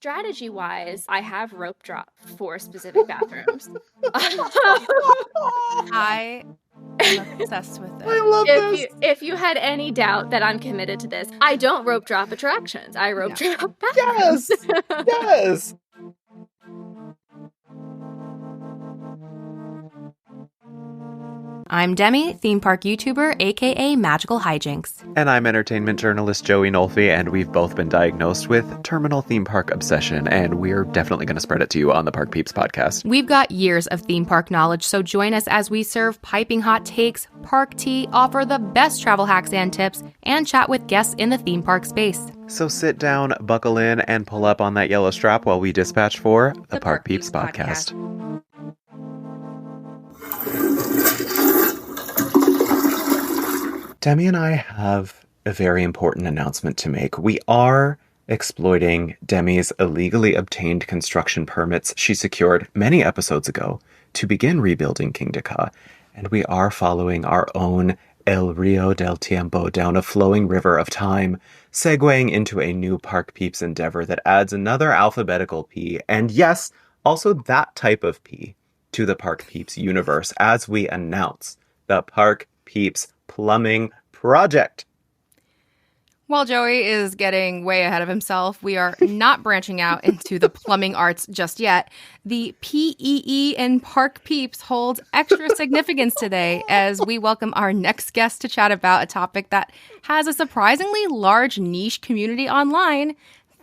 Strategy-wise, I have rope drop for specific bathrooms. I am obsessed with it. I love this. If you had any doubt that I'm committed to this, I don't rope drop attractions. I rope drop bathrooms. Yes! Yes! I'm Demi, theme park YouTuber, aka Magical Hijinks. And I'm entertainment journalist Joey Nolfi, and we've both been diagnosed with terminal theme park obsession, and we're definitely going to spread it to you on the Park Peeps podcast. We've got years of theme park knowledge, so join us as we serve piping hot takes, park tea, offer the best travel hacks and tips, and chat with guests in the theme park space. So sit down, buckle in, and pull up on that yellow strap while we dispatch for the Park Peeps podcast. Demi and I have a very important announcement to make. We are exploiting Demi's illegally obtained construction permits she secured many episodes ago to begin rebuilding Kingda, and we are following our own El Rio del Tiempo down a flowing river of time, segueing into a new Park Peeps endeavor that adds another alphabetical P, and yes, also that type of P, to the Park Peeps universe as we announce the Park Peeps Plumbing Project. While Joey is getting way ahead of himself, we are not branching out into the plumbing arts just yet. The PEE in Park Peeps holds extra significance today as we welcome our next guest to chat about a topic that has a surprisingly large niche community online: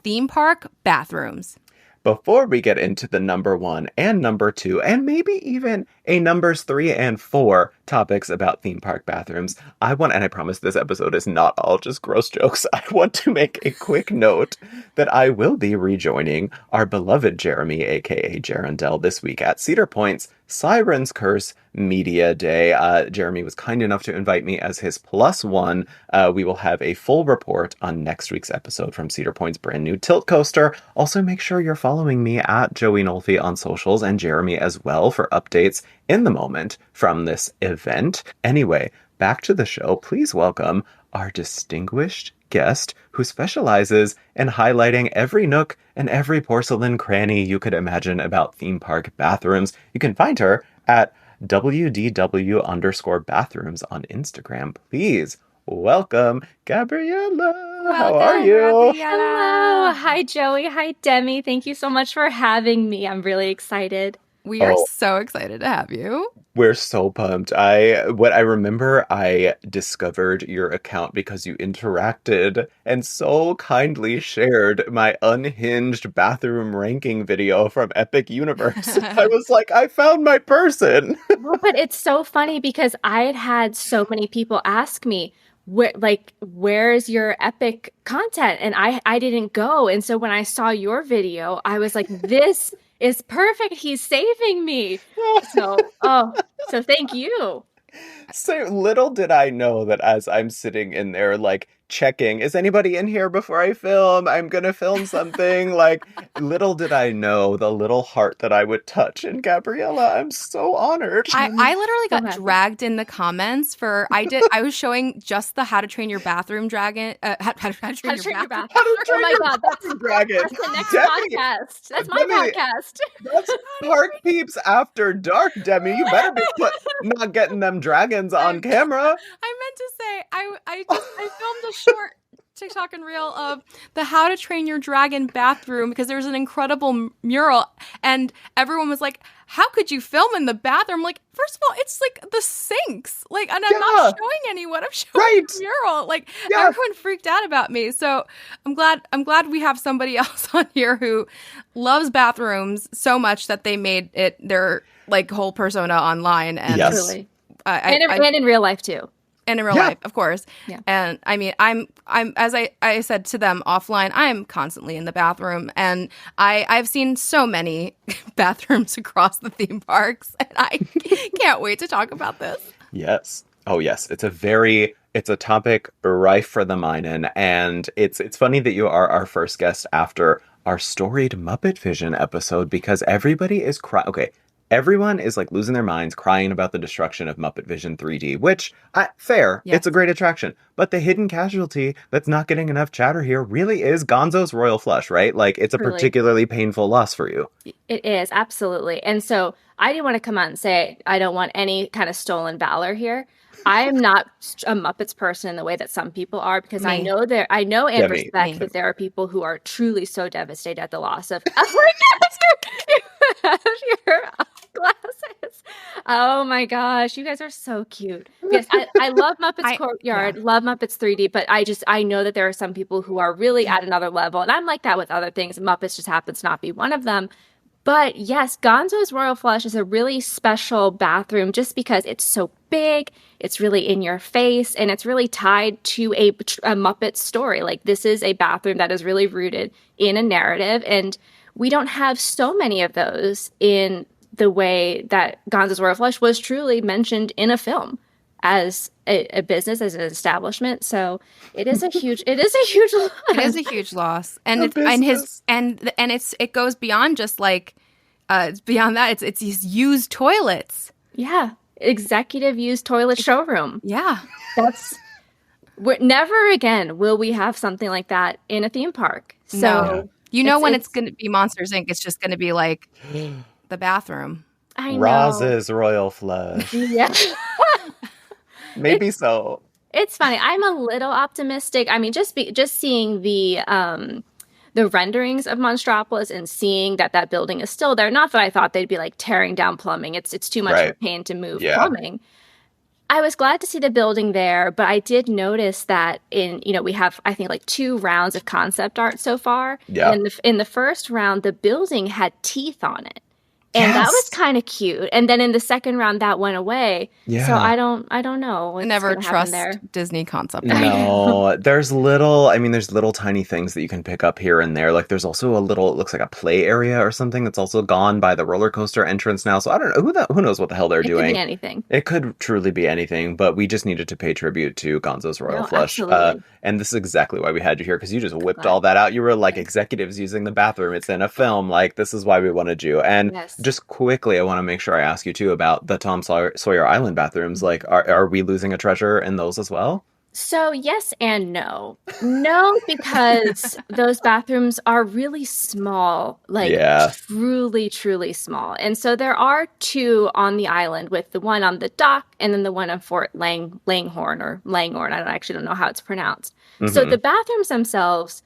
theme park bathrooms. Before we get into the number 1 and number 2, and maybe even a numbers 3 and 4 topics about theme park bathrooms, I promise this episode is not all just gross jokes, I want to make a quick note that I will be rejoining our beloved Jeremy, aka Jarendell, this week at Cedar Point's Siren's Curse Media Day. Jeremy was kind enough to invite me as his +1. We will have a full report on next week's episode from Cedar Point's brand new tilt coaster. Also, make sure you're following me at Joey Nolfi on socials, and Jeremy as well, for updates in the moment from this event. Anyway, back to the show. Please welcome our distinguished guest who specializes in highlighting every nook and every porcelain cranny you could imagine about theme park bathrooms. You can find her at WDW_bathrooms on Instagram. Please welcome Gabriella. How are you? Hello. Hi, Joey. Hi, Demi. Thank you so much for having me. I'm really excited. We are so excited to have you. We're so pumped. I remember I discovered your account because you interacted and so kindly shared my unhinged bathroom ranking video from Epic Universe. I was like, I found my person. Well, but it's so funny because I had so many people ask me, where's your Epic content? And I didn't go. And so when I saw your video, I was like, this is perfect. He's saving me. So thank you. So little did I know that as I'm sitting in there, like, checking, is anybody in here before I film? I'm gonna film something. Like, little did I know the little heart that I would touch. And Gabriella, I'm so honored. I literally got dragged in the comments for, I was showing just the How to Train Your Bathroom Dragon. How to Train Your Bathroom. Oh my God, that's Dragon. That's the next Demi, podcast. That's my podcast. That's Park Peeps After Dark, Demi. You better be not getting them dragons on camera. I meant to say, I filmed a short TikTok and reel of the How to Train Your Dragon bathroom because there's an incredible mural and everyone was like, how could you film in the bathroom? Like, first of all, it's like the sinks. Like, and I'm not showing anyone. I'm showing the mural. Like, everyone freaked out about me. So I'm glad we have somebody else on here who loves bathrooms so much that they made it their like whole persona online. And Truly. And in real life too. And in real life, of course. Yeah. And I mean, I'm as I said to them offline, I'm constantly in the bathroom, and I've seen so many bathrooms across the theme parks, and I can't wait to talk about this. Yes. Oh, yes. It's a topic rife for the minin', and it's funny that you are our first guest after our storied Muppet Vision episode because everybody is crying. Okay. everyone is like losing their minds, crying about the destruction of Muppet Vision 3D, which, fair, Yes. it's a great attraction. But the hidden casualty that's not getting enough chatter here really is Gonzo's Royal Flush, right? Like, it's a Truly. particularly painful loss for you. It is, absolutely. And so I didn't want to come out and say I don't want any kind of stolen valor here. I am not a Muppets person in the way that some people are, because I Me. know and Demi. respect Me. that there are people who are truly so devastated at the loss of oh my gosh, your glasses. Oh my gosh, you guys are so cute. Yes, I love Muppets Courtyard, love Muppets 3D, but I know that there are some people who are really at another level, and I'm like that with other things. Muppets just happens to not be one of them. But yes, Gonzo's Royal Flush is a really special bathroom just because it's so big, it's really in your face, and it's really tied to a Muppet story. Like, this is a bathroom that is really rooted in a narrative, and we don't have so many of those in the way that Gonzo's Royal Flush was truly mentioned in a film as a business, as an establishment. So it is a huge loss. It is a huge loss, and it goes beyond just like it's beyond that. It's these used toilets. Yeah, executive used toilet showroom. Yeah, never again will we have something like that in a theme park. So no. You know, when it's going to be Monsters Inc., it's just going to be like the bathroom. I know. Roz's Royal Flush. Yeah. Maybe so. It's funny. I'm a little optimistic. I mean, just seeing the renderings of Monstropolis and seeing that building is still there. Not that I thought they'd be like tearing down plumbing. It's too much of a pain to move plumbing. I was glad to see the building there, but I did notice that we have, I think, like 2 rounds of concept art so far. Yeah. And in the first round, the building had teeth on it. And that was kind of cute. And then in the second round, that went away. Yeah. So I don't know. I never trust Disney concept. No, there's little tiny things that you can pick up here and there. Like, there's also it looks like a play area or something that's also gone by the roller coaster entrance now. So I don't know who knows what the hell they're doing. It could be anything. It could truly be anything, but we just needed to pay tribute to Gonzo's Royal Flush. Absolutely. And this is exactly why we had you here, because you just whipped all that out. You were like, executives using the bathroom. It's in a film. Like, this is why we wanted you. And just quickly, I want to make sure I ask you too about the Tom Sawyer Island bathrooms. Like, are we losing a treasure in those as well? So yes and no. No, because those bathrooms are really small, like truly, truly small. And so there are 2 on the island, with the one on the dock and then the one on Fort Langhorne or Langhorne. I don't know how it's pronounced. Mm-hmm. So the bathrooms themselves,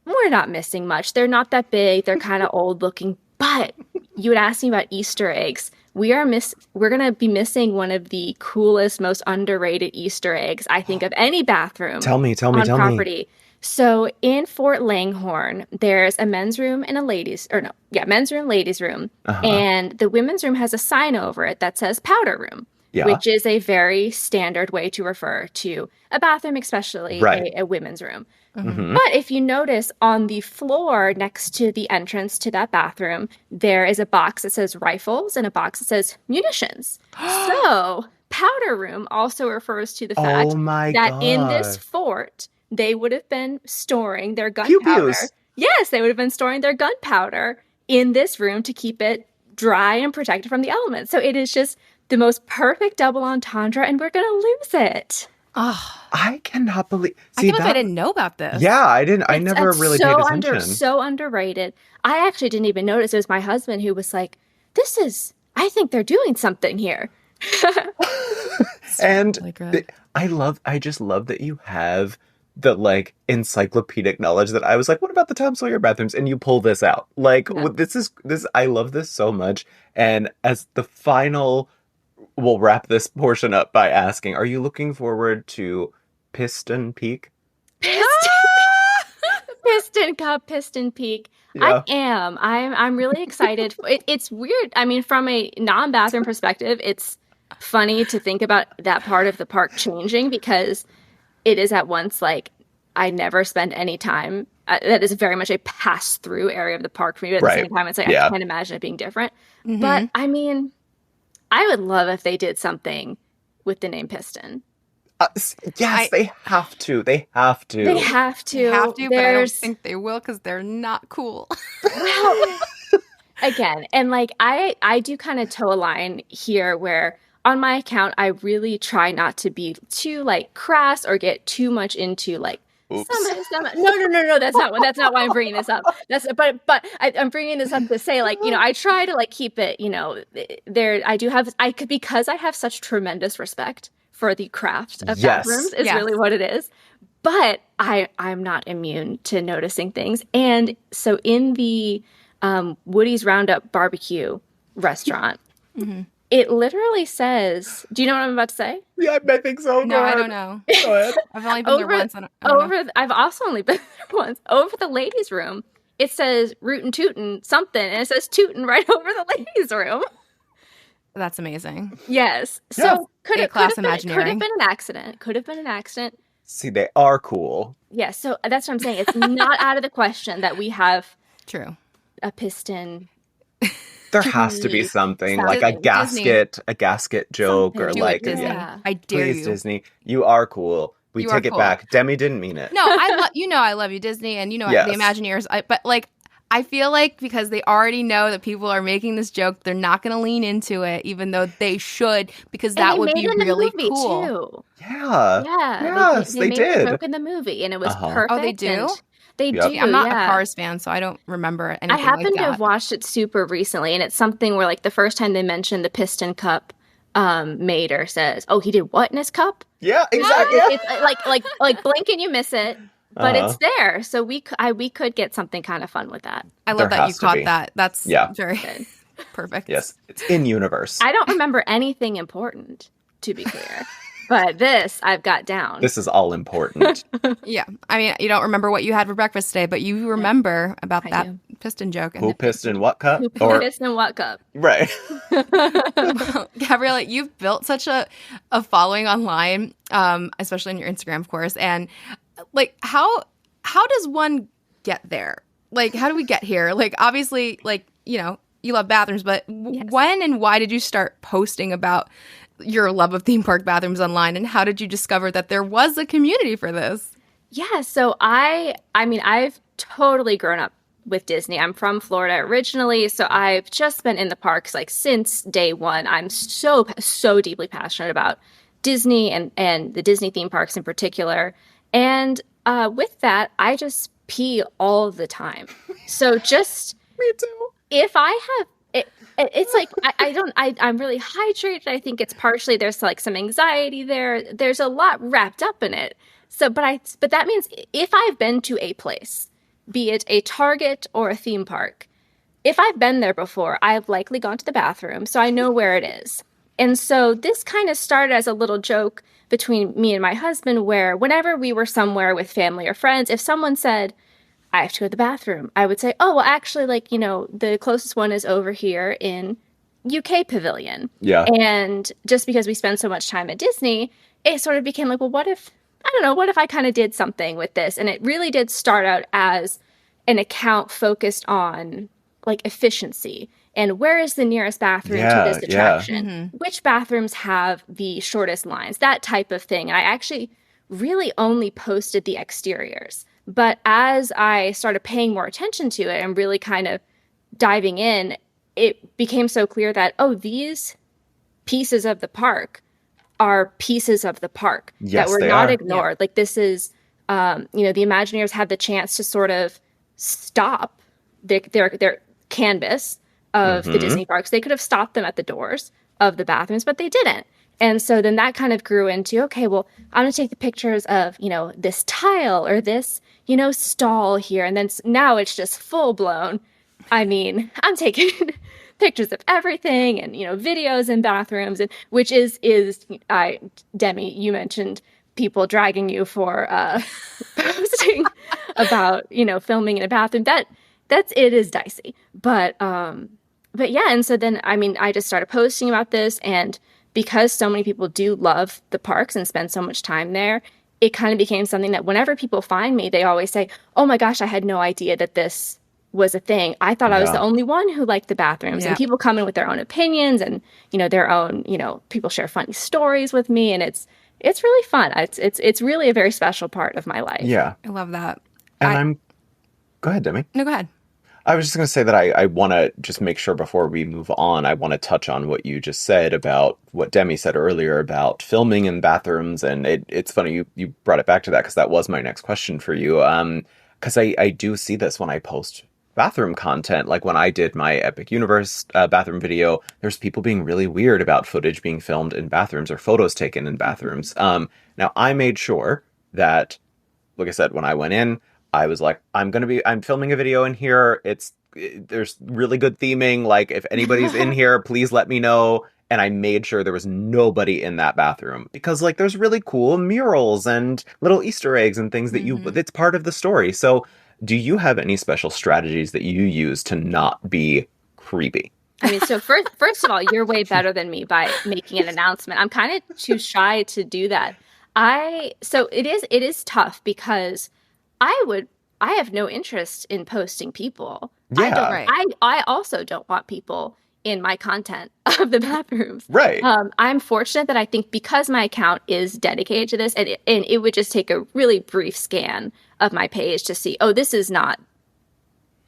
we're not missing much. They're not that big. They're kind of old looking. But you would ask me about Easter eggs. We're going to be missing one of the coolest, most underrated Easter eggs, I think, of any bathroom. Tell me. Property. So in Fort Langhorne, there's a men's room and ladies room. Uh-huh. And the women's room has a sign over it that says powder room, which is a very standard way to refer to a bathroom, especially a women's room. Mm-hmm. But if you notice, on the floor next to the entrance to that bathroom, there is a box that says rifles and a box that says munitions. So powder room also refers to the fact that in this fort, they would have been storing their gunpowder. Yes, they would have been storing their gunpowder in this room to keep it dry and protected from the elements. So it is just the most perfect double entendre, and we're going to lose it. Oh, I cannot believe. I can't believe I didn't know about this. Yeah, I didn't. I never really paid attention. So underrated. I actually didn't even notice. It was my husband who was like, I think they're doing something here. And I just love that you have the like encyclopedic knowledge that I was like, what about the Tom Sawyer bathrooms? And you pull this out. Like, this, I love this so much. And as the final, we'll wrap this portion up by asking, are you looking forward to Piston Peak? Piston Cup, Piston Peak. Yeah. I am. I'm really excited. It's weird. I mean, from a non-bathroom perspective, it's funny to think about that part of the park changing, because it is at once like I never spend any time. That is very much a pass-through area of the park for me. But at the same time, it's like I can't imagine it being different. Mm-hmm. But I mean, I would love if they did something with the name Piston. Yes, they have to. They have to. But I don't think they will, because they're not cool. Well, again, and like I do kind of toe a line here where on my account I really try not to be too like crass or get too much into like Oops. no, that's not why I'm bringing this up. I'm bringing this up to say like, I try to like keep it, there I could, because I have such tremendous respect for the craft of bathrooms is really what it is. But I'm not immune to noticing things. And so in the Woody's Roundup barbecue restaurant, it literally says, do you know what I'm about to say? Yeah, I think so. No, I don't know. Go ahead. I've only been there once. I've also only been there once. Over the ladies' room, it says rootin' tootin' something, and it says tootin' right over the ladies' room. That's amazing. Yes. So could have been Imagineering. Could have been an accident. See, they are cool. Yeah, so that's what I'm saying. It's not out of the question that we have a piston. There has to be something like a gasket joke, or like I dare please, you, Disney. You are cool. We take it back. Demi didn't mean it. No, I love you, Disney, and the Imagineers. But like, I feel like because they already know that people are making this joke, they're not going to lean into it, even though they should, because that would be really cool. Too. Yeah. Yes, they made did. a joke in the movie, and it was perfect. Oh, they do. They do. I'm not a Cars fan, so I don't remember anything like that. I happen to have watched it super recently, and it's something where, like, the first time they mentioned the Piston Cup, Mater says, "Oh, he did what in his cup?" Yeah, exactly. It's like blink and you miss it, but it's there. So we could get something kind of fun with that. I love that you caught that. That's very good. Perfect. Yes, it's in universe. I don't remember anything important, to be clear. But this I've got down. This is all important. Yeah. I mean, you don't remember what you had for breakfast today, but you remember about that piston joke. Who pissed in what cup? Who pissed in what cup? Right. Gabriella, you've built such a following online, especially on your Instagram, of course. And like, how does one get there? Like, how do we get here? Like, obviously, like, you love bathrooms, but when and why did you start posting about your love of theme park bathrooms online, and how did you discover that there was a community for this? Yeah, so I mean, I've totally grown up with Disney. I'm from Florida originally, so I've just been in the parks like since day one. I'm so deeply passionate about Disney and the Disney theme parks in particular. And with that, I just pee all the time. So just Me too. If I have it's like I'm really hydrated. I think it's partially there's like some anxiety there. There's a lot wrapped up in it. So, but that means if I've been to a place, be it a Target or a theme park, if I've been there before, I've likely gone to the bathroom, so I know where it is. And so this kind of started as a little joke between me and my husband, where whenever we were somewhere with family or friends, if someone said, I have to go to the bathroom, I would say, oh, well, actually, like, the closest one is over here in UK Pavilion. Yeah. And just because we spend so much time at Disney, it sort of became like, well, what if I kind of did something with this? And it really did start out as an account focused on like efficiency and where is the nearest bathroom to this attraction? Mm-hmm. Which bathrooms have the shortest lines? That type of thing. And I actually really only posted the exteriors. But as I started paying more attention to it and really kind of diving in, it became so clear that, oh, these pieces of the park are pieces of the park that were not ignored. Yeah. Like this is, the Imagineers had the chance to sort of stop their canvas of the Disney parks. They could have stopped them at the doors of the bathrooms, but they didn't. And so then that kind of grew into, okay, well, I'm going to take the pictures of, this tile or this, stall here. And then now it's just full blown. I mean, I'm taking pictures of everything and, videos in bathrooms, and which is Demi, you mentioned people dragging you for posting about, filming in a bathroom. It is dicey. But yeah. And so then, I mean, I just started posting about this, and because so many people do love the parks and spend so much time there, it kind of became something that whenever people find me, they always say, oh my gosh, I had no idea that this was a thing. I thought I was the only one who liked the bathrooms. And people come in with their own opinions and, their own, people share funny stories with me. And it's really fun. It's really a very special part of my life. Yeah. I love that. And Go ahead, Demi. No, go ahead. I was just going to say that I want to just make sure before we move on, I want to touch on what you just said about what Demi said earlier about filming in bathrooms. And it's funny you brought it back to that because that was my next question for you. Because I do see this when I post bathroom content. Like when I did my Epic Universe bathroom video, there's people being really weird about footage being filmed in bathrooms or photos taken in bathrooms. Now, I made sure that, like I said, when I went in, I was like, I'm filming a video in here. There's really good theming. Like, if anybody's in here, please let me know. And I made sure there was nobody in that bathroom because, like, there's really cool murals and little Easter eggs and things that's part of the story. So, do you have any special strategies that you use to not be creepy? I mean, so first of all, you're way better than me by making an announcement. I'm kind of too shy to do that. So it is tough because I have no interest in posting people. Yeah. I also don't want people in my content of the bathrooms. Right. I'm fortunate that I think because my account is dedicated to this, and it would just take a really brief scan of my page to see, oh, this is not,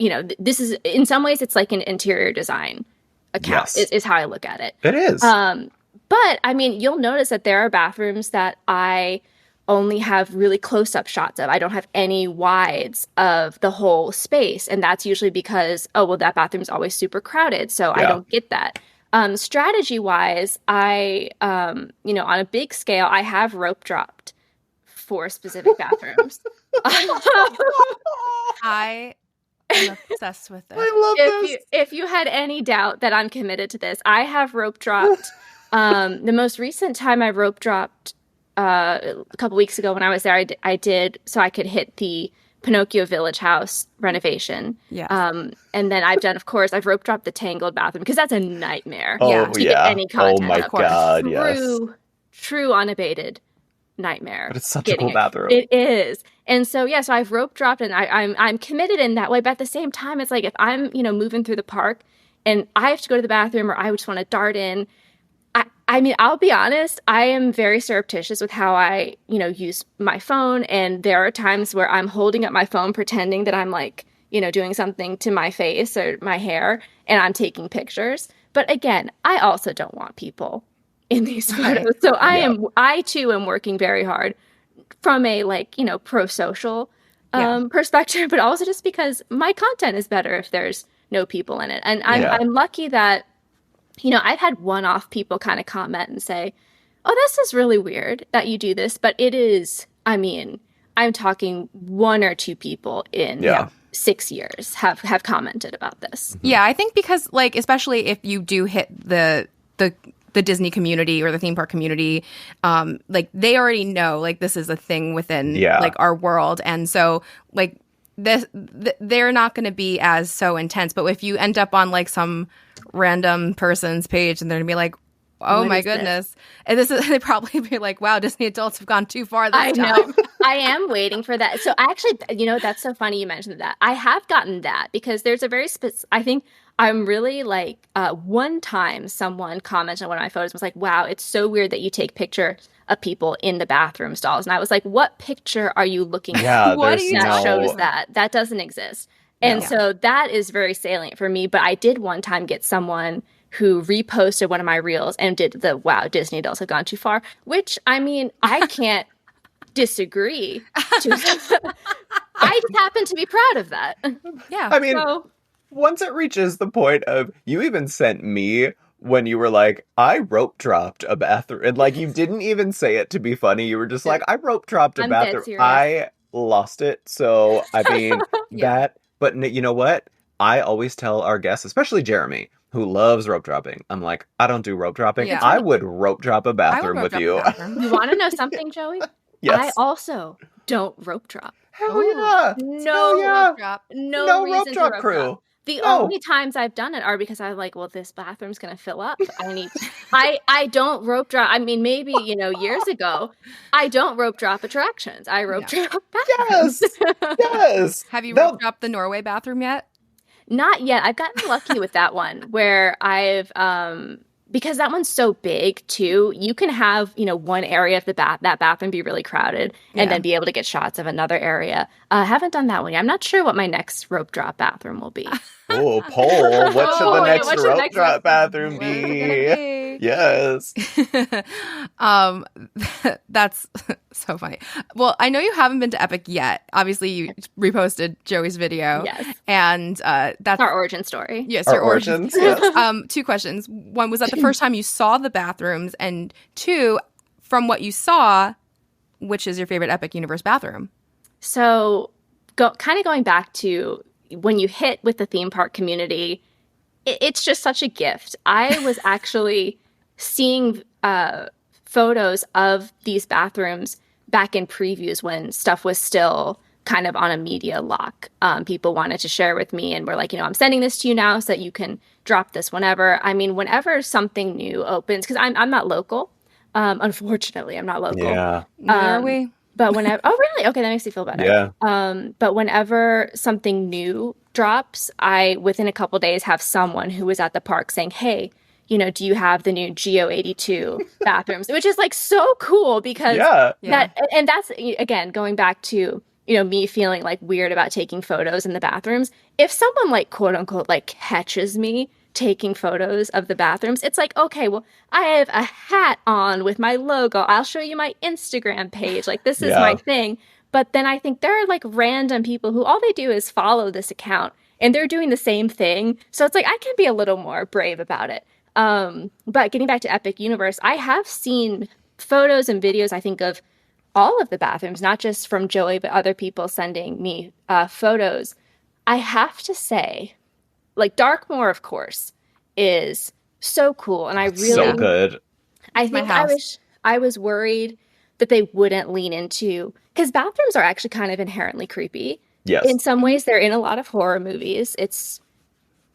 this is, in some ways, it's like an interior design account, is how I look at it. It is. But, I mean, you'll notice that there are bathrooms that I only have really close-up shots of. I don't have any wides of the whole space. And that's usually because, that bathroom's always super crowded. So I don't get that. Strategy-wise, on a big scale, I have rope dropped for specific bathrooms. I am obsessed with it. I love this. If you had any doubt that I'm committed to this, I have rope dropped. The most recent time I rope dropped a couple weeks ago when I was there, I did so I could hit the Pinocchio Village House renovation. Yeah. And then I've rope dropped the Tangled bathroom because that's a nightmare. Oh, to get any content. Oh my God, yes. True unabated nightmare. But it's such a cool bathroom. It is. And so so I've rope dropped and I'm committed in that way. But at the same time, it's like if I'm moving through the park and I have to go to the bathroom or I just want to dart in. I mean, I'll be honest, I am very surreptitious with how I, use my phone. And there are times where I'm holding up my phone, pretending that I'm like, doing something to my face or my hair, and I'm taking pictures. But again, I also don't want people in these photos. So I too am working very hard from a pro-social perspective, but also just because my content is better if there's no people in it. And I'm lucky that I've had one-off people kind of comment and say, oh, this is really weird that you do this. But it is, I mean, I'm talking one or two people in 6 years have commented about this. Yeah, I think because, especially if you do hit the Disney community or the theme park community, they already know, this is a thing within, our world. And so, they're not going to be as so intense. But if you end up on, some random person's page and they're gonna be like, oh my goodness, and they probably be like, wow, Disney adults have gone too far this time. I am waiting for that. So actually, that's so funny you mentioned that. I have gotten that because there's a very I think I'm really one time someone commented on one of my photos and was like, wow, it's so weird that you take picture of people in the bathroom stalls. And I was like, what picture are you looking at? What shows that? That doesn't exist. And so that is very salient for me. But I did one time get someone who reposted one of my reels and did the, wow, Disney adults have gone too far, which, I mean, I can't disagree. I just happen to be proud of that. Yeah. I mean, once it reaches the point of, you even sent me when you were like, I rope dropped a bathroom. And you didn't even say it to be funny. You were just like, I rope dropped a bathroom. I lost it. So, I mean, that... But you know what? I always tell our guests, especially Jeremy, who loves rope dropping. I'm like, I don't do rope dropping. Yeah. I would rope drop a bathroom with you. You want to know something, Joey? Yes. I also don't rope drop. Hell yeah. No rope drop. No reason rope drop to rope crew. Drop. The only times I've done it are because I'm like, well, this bathroom's going to fill up. I don't rope drop. I mean, maybe, years ago, I don't rope drop attractions. I rope drop bathrooms. Yes. Have you rope dropped the Norway bathroom yet? Not yet. I've gotten lucky with that one where I've because that one's so big too, you can have, one area of that bathroom be really crowded and then be able to get shots of another area. I haven't done that one yet. I'm not sure what my next rope drop bathroom will be. Oh, poll. What should the next what should rope next drop rope bathroom Where's it be? gonna be? Yes. That's so funny. Well, I know you haven't been to Epic yet. Obviously, you reposted Joey's video. Yes. And that's our origin story. Yes, Our your origins. yes. 2 questions. One, was that the first time you saw the bathrooms? And 2, from what you saw, which is your favorite Epic Universe bathroom? So going back to when you hit with the theme park community, it's just such a gift. I was actually seeing photos of these bathrooms back in previews when stuff was still kind of on a media lock. People wanted to share with me and were like, I'm sending this to you now so that you can drop this whenever. I mean, whenever something new opens, because I'm not local. Unfortunately, I'm not local. Yeah. Are we? But whenever, oh really? Okay, that makes me feel better. Yeah. But whenever something new drops, I within a couple days have someone who was at the park saying, "Hey, do you have the new Geo 82 bathrooms?" Which is like so cool because that's again going back to me feeling like weird about taking photos in the bathrooms. If someone like quote unquote like catches me taking photos of the bathrooms, it's like, okay, well, I have a hat on with my logo. I'll show you my Instagram page. Like, this is my thing. But then I think there are like random people who all they do is follow this account and they're doing the same thing. So it's like, I can be a little more brave about it. But getting back to Epic Universe, I have seen photos and videos, I think, of all of the bathrooms, not just from Joey, but other people sending me photos. I have to say, like Darkmoor, of course, is so cool, and I really so good. I think I was worried that they wouldn't lean into, because bathrooms are actually kind of inherently creepy. Yes, in some ways, they're in a lot of horror movies. It's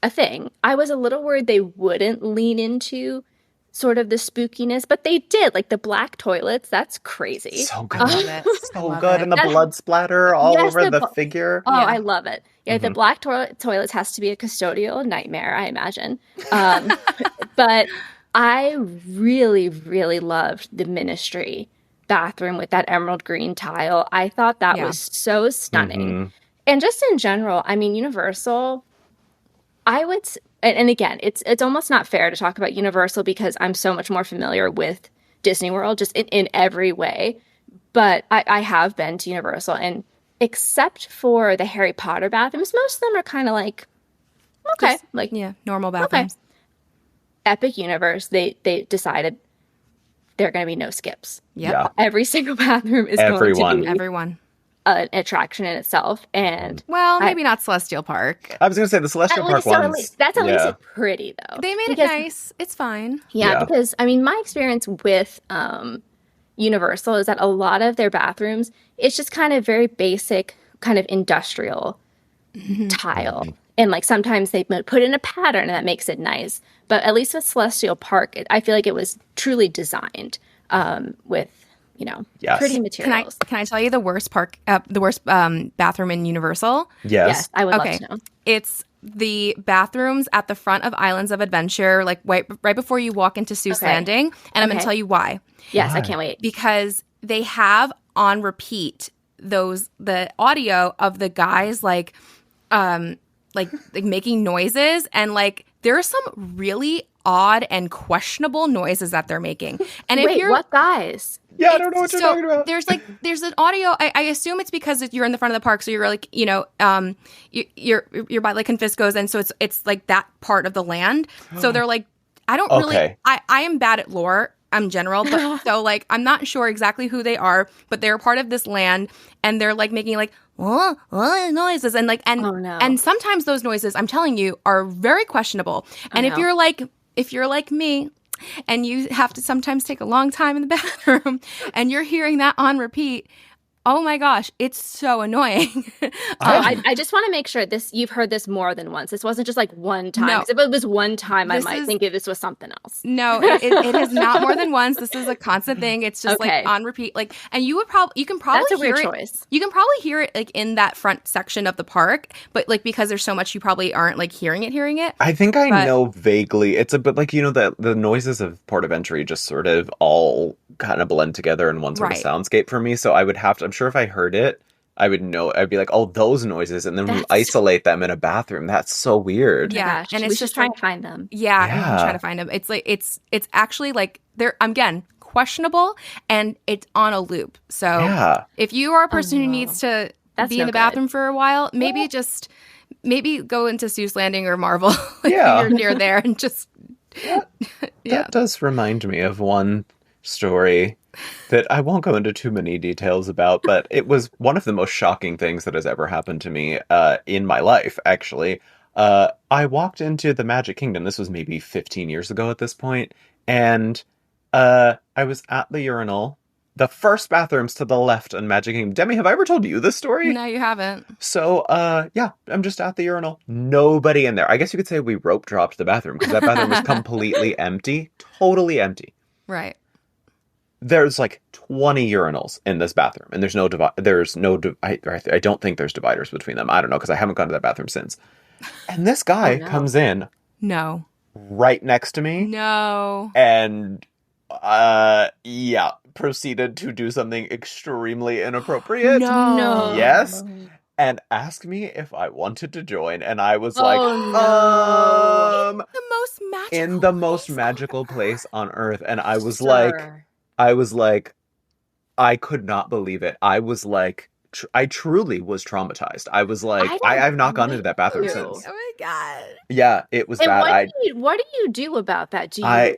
a thing. I was a little worried they wouldn't lean into sort of the spookiness, but they did. Like the black toilets, that's crazy. So good. I love it. So good. And the blood splatter all over the figure. Oh, yeah. I love it. Yeah, the black toilets has to be a custodial nightmare, I imagine. But I really, really loved the Ministry bathroom with that emerald green tile. I thought that was so stunning. And just in general, I mean, Universal, I would... And again, it's almost not fair to talk about Universal because I'm so much more familiar with Disney World just in every way. But I have been to Universal, and except for the Harry Potter bathrooms, most of them are kind of like, okay. Just, like, normal bathrooms. Okay. Epic Universe, they decided there are going to be no skips. Yep. Yeah. Every single bathroom is going to be everyone. An attraction in itself. And maybe not Celestial Park. I was going to say the Celestial Park ones. That's at least pretty, though. They made it nice. It's fine. Yeah, because, I mean, my experience with Universal is that a lot of their bathrooms, it's just kind of very basic, kind of industrial tile. And, like, sometimes they put in a pattern and that makes it nice. But at least with Celestial Park, I feel like it was truly designed with, pretty materials. Can I tell you the worst bathroom in Universal? Yes, I would love to know. It's the bathrooms at the front of Islands of Adventure, like right before you walk into Seuss Landing, and I'm going to tell you why. Yes, I can't wait. Because they have on repeat the audio of the guys like making noises, and like there are some really odd and questionable noises that they're making. And what guys? Yeah, I don't know what you're talking about. There's an audio. I assume it's because you're in the front of the park, so you're like, you're by like Confisco's, and so it's like that part of the land. So they're like, I don't really. I am bad at lore in general, but so like I'm not sure exactly who they are, but they're part of this land, and they're like making like noises, and like and sometimes those noises, I'm telling you, are very questionable. And if you're like me, and you have to sometimes take a long time in the bathroom and you're hearing that on repeat, Oh my gosh, it's so annoying. I just want to make sure you've heard this more than once. This wasn't just like one time. No. 'Cause if it was one time, This I might is- think this was something else. No, it is not more than once. This is a constant thing. It's just Okay. like on repeat. Like, and you can probably That's a hear weird it. choice. You can probably hear it like in that front section of the park, but like because there's so much, you probably aren't like hearing it. I think I But- know vaguely. It's a bit like, the noises of Port of Entry just sort of all kind of blend together in one sort Right. of soundscape for me. So I would have to, I'm sure if I heard it, I would know, I'd be like, oh, those noises. And then when you That's- isolate them in a bathroom, that's so weird. Yeah, Gosh, and we it's should just try like- and find them. Yeah, I'm Yeah. trying to find them. It's like it's actually like they're again questionable, and it's on a loop. So Yeah. if you are a person who no. needs to That's be no in the good. bathroom for a while, maybe go into Seuss Landing or Marvel if Yeah. you're near there and just yeah. That does remind me of one story that I won't go into too many details about, but it was one of the most shocking things that has ever happened to me in my life, actually. I walked into the Magic Kingdom. This was maybe 15 years ago at this point, and I was at the urinal. The first bathrooms to the left in Magic Kingdom. Demi, have I ever told you this story? No, you haven't. So, yeah, I'm just at the urinal. Nobody in there. I guess you could say we rope dropped the bathroom because that bathroom was completely empty. Totally empty. Right. There's like 20 urinals in this bathroom, and there's no I don't think there's dividers between them. I don't know because I haven't gone to that bathroom since. And this guy no. comes in No. right next to me No. and yeah, proceeded to do something extremely inappropriate. No. Yes. And asked me if I wanted to join, and I was like, Oh, no. The most magical in the most place. magical place on earth. And I was Sir. like, I could not believe it. I was like, I truly was traumatized. I was like, I I've not gone don't into that bathroom blame since. you. Oh my god. Yeah, it was And bad. what do you do about that? Do you I-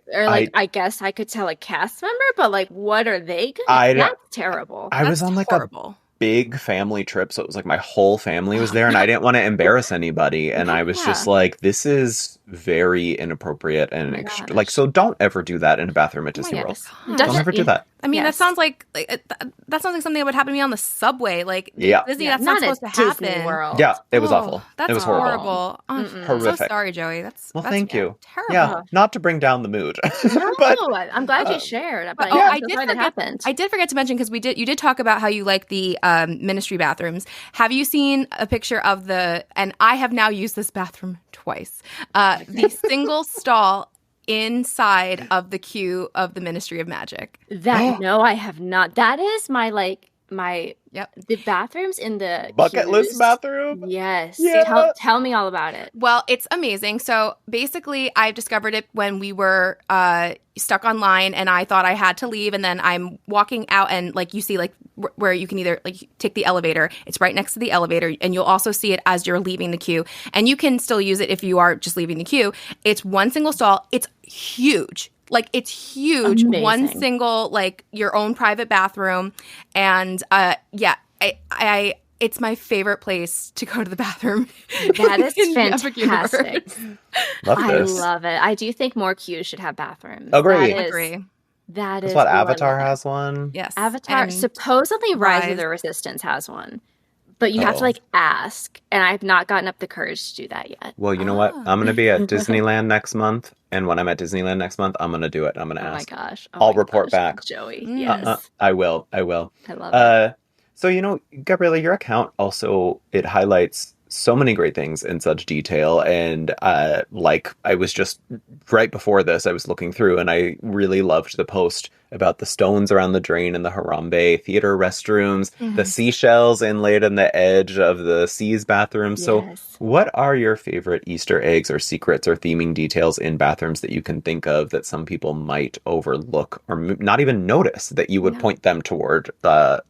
I guess I could tell a cast member, but like, what are they gonna? I- That's terrible. I was That's on like a horrible. big family trip, so it was like my whole family was there, and I didn't want to embarrass anybody, and I was just Yeah. like, this is very inappropriate and Oh my gosh. like, so don't ever do that in a bathroom at Oh my Disney World. God. Don't ever do that. I mean, Yes. that sounds like that sounds like something that would happen to me on the subway. Like Yeah. Disney, Yeah, that's not at supposed to happen. Disney World. Yeah, it was Oh, awful. That's It was horrible. horrible. I'm so Horrific. sorry, Joey. That's Thank you. Terrible. Yeah, not to bring down the mood, No, but I'm glad you shared. But Oh, yeah, I so did sorry that forget. happened. I did forget to mention because you did talk about how you like the ministry bathrooms. Have you seen a picture of and I have now used this bathroom twice. The single stall inside of the queue of the Ministry of Magic. No, I have not. That is my Yep. the bathrooms in the bucket list queues. bathroom. Yes. Yeah. Tell me all about it. Well, it's amazing. So basically, I discovered it when we were stuck online, and I thought I had to leave. And then I'm walking out, and like you see, like where you can either like take the elevator. It's right next to the elevator, and you'll also see it as you're leaving the queue. And you can still use it if you are just leaving the queue. It's one single stall. It's huge. Like it's huge. Amazing. One single, like your own private bathroom, and yeah, I it's my favorite place to go to the bathroom. That is in the Epic fantastic. Universe. Love I this. love it. I do think more queues should have bathrooms. Agree. That is, Agree. That That's is what ooh, I Avatar love it. has one. Yes. Avatar And supposedly Rise Rise. of the Resistance has one, but you have to Oh. like ask, and I've not gotten up the courage to do that yet. Well, you know what? Ah. I'm going to be at Disneyland next month, and when I'm at Disneyland next month, I'm going to do it. I'm going to Oh my ask. gosh! I'll report back. Joey. Mm. Yes, I will. I will. I love it. So, Gabriella, your account also, it highlights so many great things in such detail. And like I was just right before this, I was looking through and I really loved the post about the stones around the drain in the Harambe theater restrooms, the seashells inlaid in the edge of the C's bathroom. So Yes. what are your favorite Easter eggs or secrets or theming details in bathrooms that you can think of that some people might overlook or not even notice that you would point them toward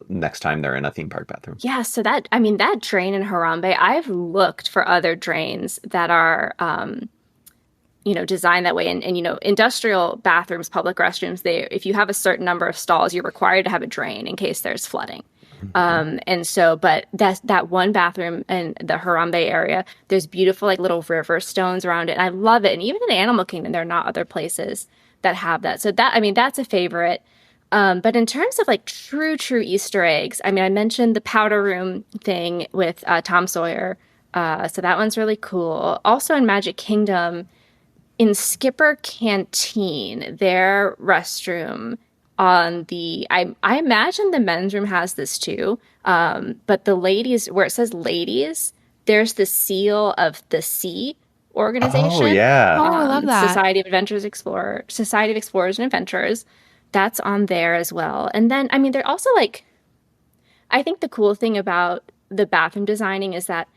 next time they're in a theme park bathroom? Yeah, so that drain in Harambe, I've looked for other drains that are designed that way. And industrial bathrooms, public restrooms, if you have a certain number of stalls, you're required to have a drain in case there's flooding. And so, but that one bathroom in the Harambe area, there's beautiful like little river stones around it. And I love it. And even in Animal Kingdom, there are not other places that have that. So that's a favorite. But in terms of like true Easter eggs, I mean, I mentioned the powder room thing with Tom Sawyer. So that one's really cool. Also in Magic Kingdom, in Skipper Canteen, their restroom on I imagine the men's room has this too. But the ladies, where it says ladies, there's the seal of the sea Oh, organization. yeah. Oh, I love that. Society of Explorers and Adventurers. That's on there as well. And then, I mean, they're also like, I think the cool thing about the bathroom designing is that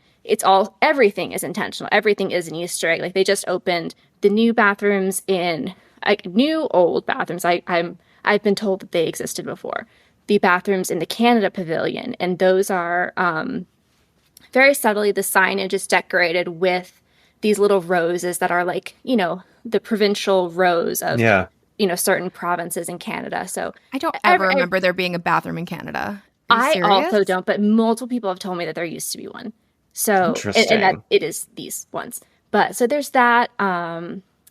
everything is intentional. Everything is an Easter egg. Like they just opened the new bathrooms in like new old bathrooms. I've been told that they existed before. The bathrooms in the Canada Pavilion, and those are very subtly the signage is decorated with these little roses that are like, the provincial rose of Yeah. certain provinces in Canada. So I don't ever remember there being a bathroom in Canada. Are you I serious? also don't, but multiple people have told me that there used to be one. So Interesting. and that it is these ones. But so there's that.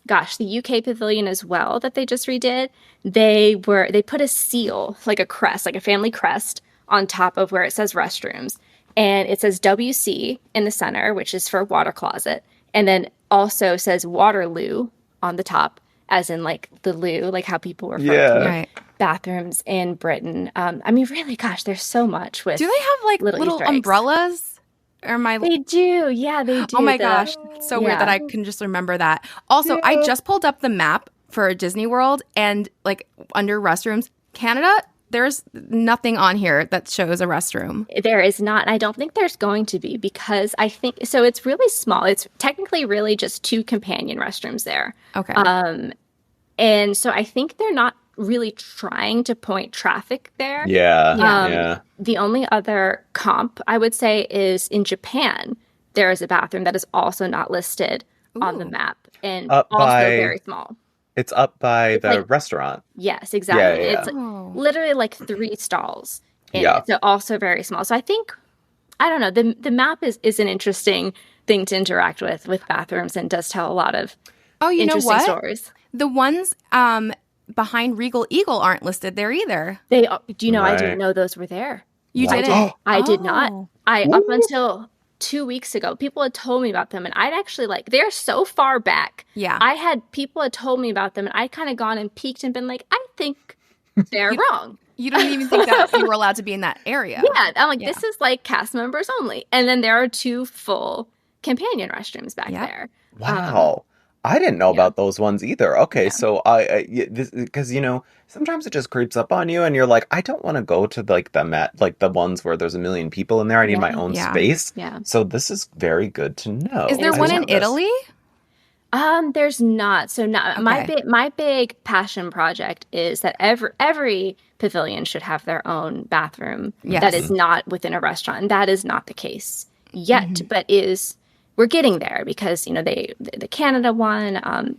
Gosh, the UK pavilion as well that they just redid. They put a seal, like a crest, like a family crest, on top of where it says restrooms, and it says WC in the center, which is for water closet, and then also says Waterloo on the top, as in like the loo, like how people refer to Right. bathrooms in Britain. I mean, really, gosh, there's so much with. Do they have like little little Easter eggs. umbrellas? Or am I? They do, yeah, they do. Oh my gosh, it's so weird yeah. that I can just remember that. Also, I just pulled up the map for Disney World, and like under restrooms, Canada, there's nothing on here that shows a restroom. There is not, and I don't think there's going to be because I think so. It's really small. It's technically really just 2 companion restrooms there. Okay. And so I think they're not really trying to point traffic there. Yeah. The only other comp I would say is in Japan, there is a bathroom that is also not listed on the map and Up also by- very small. It's up by the like- restaurant. Yes, exactly. Yeah. It's Oh. literally like 3 stalls. And Yeah. so also very small. So I think, I don't know, the map is an interesting thing to interact with bathrooms and does tell a lot of Oh, you know interesting what? stories. The ones behind Regal Eagle aren't listed there either. Do you know, I Right. didn't know those were there. You What? didn't? I did not. Oh. Up until 2 weeks ago, people had told me about them, and I'd actually they're so far back. Yeah. People had told me about them, and I'd kind of gone and peeked and been like, I think they're wrong. You don't even think that you were allowed to be in that area. Yeah, I'm like, this is like cast members only. And then there are 2 full companion restrooms back there. Wow. I didn't know about those ones either. Okay, so because sometimes it just creeps up on you, and you're like, I don't want to go to like the ones where there's a million people in there. I need my own space. Yeah. So this is very good to know. Is there I one didn't in know this. Italy? There's not. So not Okay. my big passion project is that every pavilion should have their own bathroom Yes. that is not within a restaurant. And that is not the case yet, but we're getting there because the Canada one,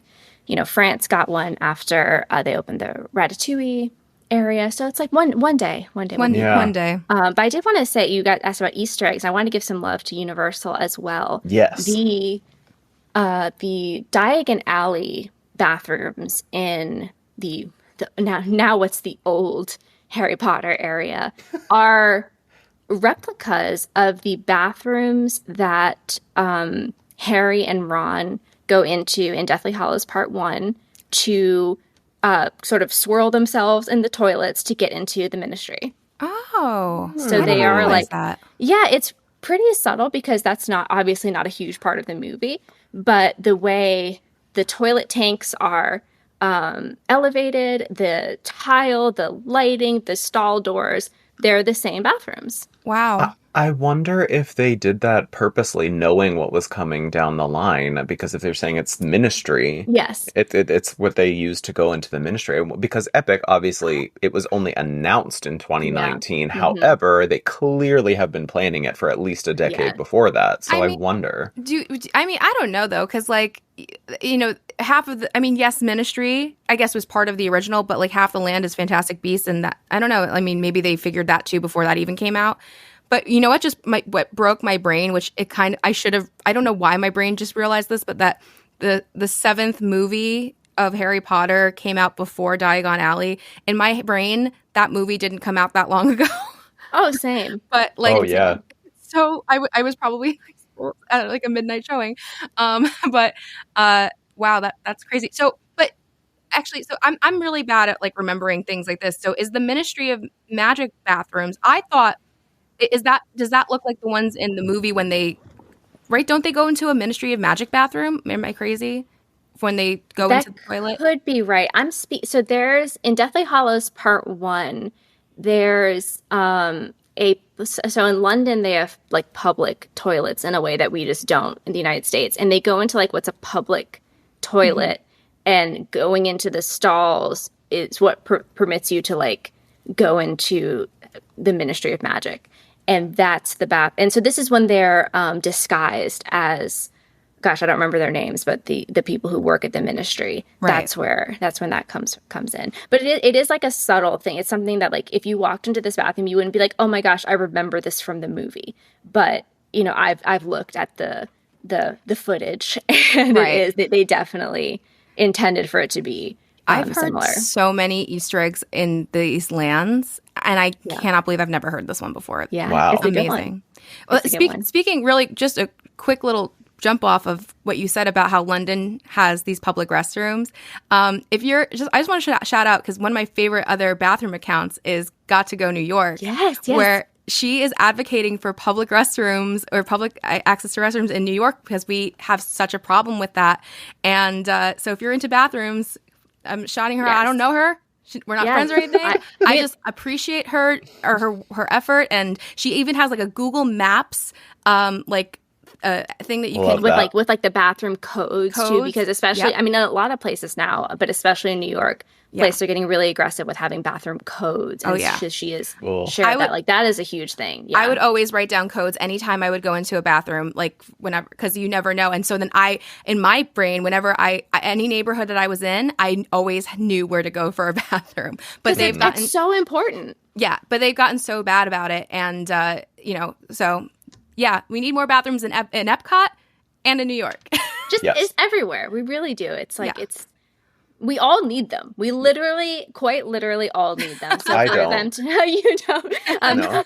France got one after they opened the Ratatouille area. So it's like one day. One Yeah. day. But I did want to say, you got asked about Easter eggs. I want to give some love to Universal as well. Yes. The Diagon Alley bathrooms in the now what's the old Harry Potter area are replicas of the bathrooms that Harry and Ron go into in Deathly Hallows Part 1 to sort of swirl themselves in the toilets to get into the Ministry. Oh. So I they didn't are realize like, that. yeah, it's pretty subtle because that's obviously not a huge part of the movie, but the way the toilet tanks are elevated, the tile, the lighting, the stall doors, they're the same bathrooms. Wow. I wonder if they did that purposely, knowing what was coming down the line. Because if they're saying it's Ministry, Yes. it's what they used to go into the Ministry. Because Epic, obviously, it was only announced in 2019. However, they clearly have been planning it for at least a decade before that. So I wonder. I don't know though, because half of yes, Ministry, I guess, was part of the original, but like half the land is Fantastic Beasts, and that, I don't know. I mean, maybe they figured that too before that even came out. But you know what? What broke my brain, which I should have. I don't know why my brain just realized this, but that the 7th movie of Harry Potter came out before Diagon Alley. In my brain, that movie didn't come out that long ago. Oh, same. But like, Oh, yeah. so I was probably at like a midnight showing. But wow, that's crazy. So, but actually, so I'm really bad at like remembering things like this. So is the Ministry of Magic bathrooms? I thought, does that look like the ones in the movie when they, right? Don't they go into a Ministry of Magic bathroom? Am I crazy? When they go into the toilet? Could be right. So there's in Deathly Hallows Part 1, there's so in London they have like public toilets in a way that we just don't in the United States, and they go into like what's a public toilet, and going into the stalls is what permits you to like go into the Ministry of Magic, and that's the bath. And so this is when they're disguised as, gosh, I don't remember their names, but the people who work at the ministry. Right. That's when that comes in. But it is like a subtle thing. It's something that like if you walked into this bathroom, you wouldn't be like, oh my gosh, I remember this from the movie. But you know, I've looked at the footage, and Right. it is that they definitely intended for it to be I've heard similar. so many Easter eggs in these lands, and I cannot believe I've never heard this one before. Yeah, Wow. it's a good one. Amazing. Well, It's a good one. speaking really, just a quick little jump off of what you said about how London has these public restrooms. If you're just, I just want to shout out because one of my favorite other bathroom accounts is Got to Go New York. Yes. Where she is advocating for public restrooms or public access to restrooms in New York because we have such a problem with that. And so if you're into bathrooms, I'm shouting her out. I don't know her. We're not friends or anything. I just appreciate her or her effort. And she even has like a Google Maps thing that you can with like the bathroom codes too, because especially I mean a lot of places now, but especially in New York, places are getting really aggressive with having bathroom codes. And she is shared that. Like that is a huge thing. Yeah. I would always write down codes anytime I would go into a bathroom, like whenever, because you never know. And so then in my brain, whenever any neighborhood that I was in, I always knew where to go for a bathroom. But that's so important. Yeah, but they've gotten so bad about it, and so. Yeah, we need more bathrooms in EPCOT and in New York. It's everywhere. We really do. It's like we all need them. We quite literally all need them. So I for don't. them to know you don't. No.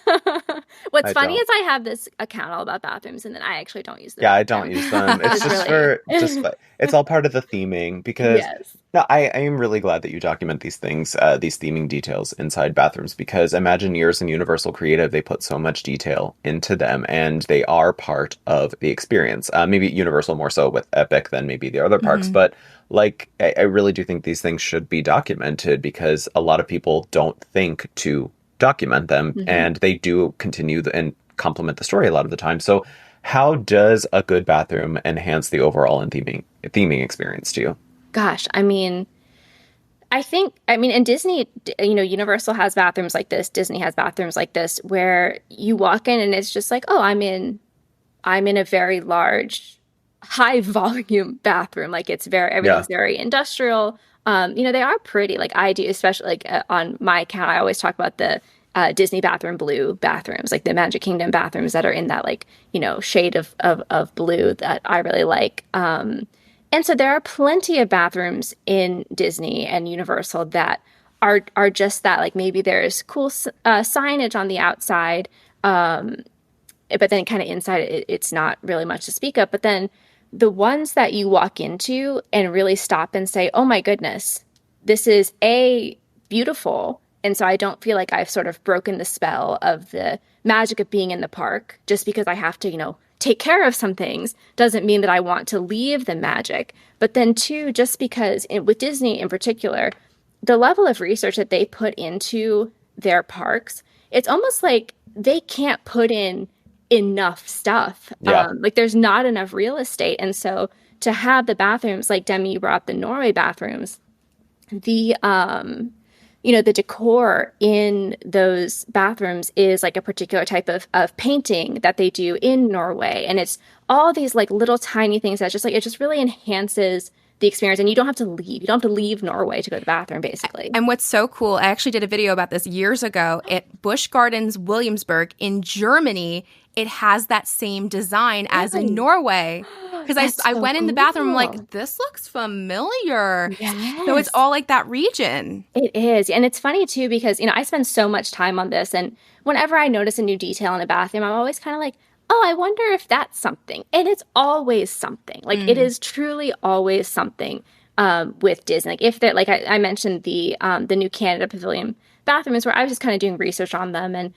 What's funny is I have this account all about bathrooms, and then I actually don't use them. Yeah, I don't use them. It's it's all part of the theming because no, I am really glad that you document these things, these theming details inside bathrooms, because Imagineers and Universal Creative, they put so much detail into them, and they are part of the experience. Maybe Universal more so with Epic than maybe the other parks, but like I really do think these things should be documented because a lot of people don't think to document them, and they do continue and complement the story a lot of the time. So how does a good bathroom enhance the overall theming experience to you? Gosh, I mean, in Disney, Universal has bathrooms like this. Disney has bathrooms like this where you walk in and it's just like, oh, I'm in a very large, high volume bathroom. Like everything's very industrial. They are pretty. Like I do, especially like on my account, I always talk about the Disney bathroom blue bathrooms, like the Magic Kingdom bathrooms that are in that like, shade of blue that I really like. And so there are plenty of bathrooms in Disney and Universal that are just that. Like maybe there's cool signage on the outside, but then kind of inside it's not really much to speak of. But then the ones that you walk into and really stop and say, oh my goodness, this is beautiful. And so I don't feel like I've sort of broken the spell of the magic of being in the park just because I have to, take care of some things doesn't mean that I want to leave the magic. But then too, just because with Disney in particular, the level of research that they put into their parks, it's almost like they can't put in enough stuff. Like there's not enough real estate. And so to have the bathrooms, like Demi, you brought up the Norway bathrooms, the decor in those bathrooms is like a particular type of painting that they do in Norway. And it's all these like little tiny things that just like, it just really enhances the experience. And you don't have to leave. You don't have to leave Norway to go to the bathroom, basically. And what's so cool, I actually did a video about this years ago at Busch Gardens, Williamsburg in Germany. it has that same design as in Really? Norway. Because I That's so went in the bathroom, I'm cool. like, this looks familiar. So it's Yes. all like that region. It is. And it's funny too because, I spend so much time on this and whenever I notice a new detail in a bathroom, I'm always kind of like, oh, I wonder if that's something. And it's always something. Like it is truly always something with Disney. Like if they're like I mentioned the new Canada Pavilion bathrooms where I was just kind of doing research on them and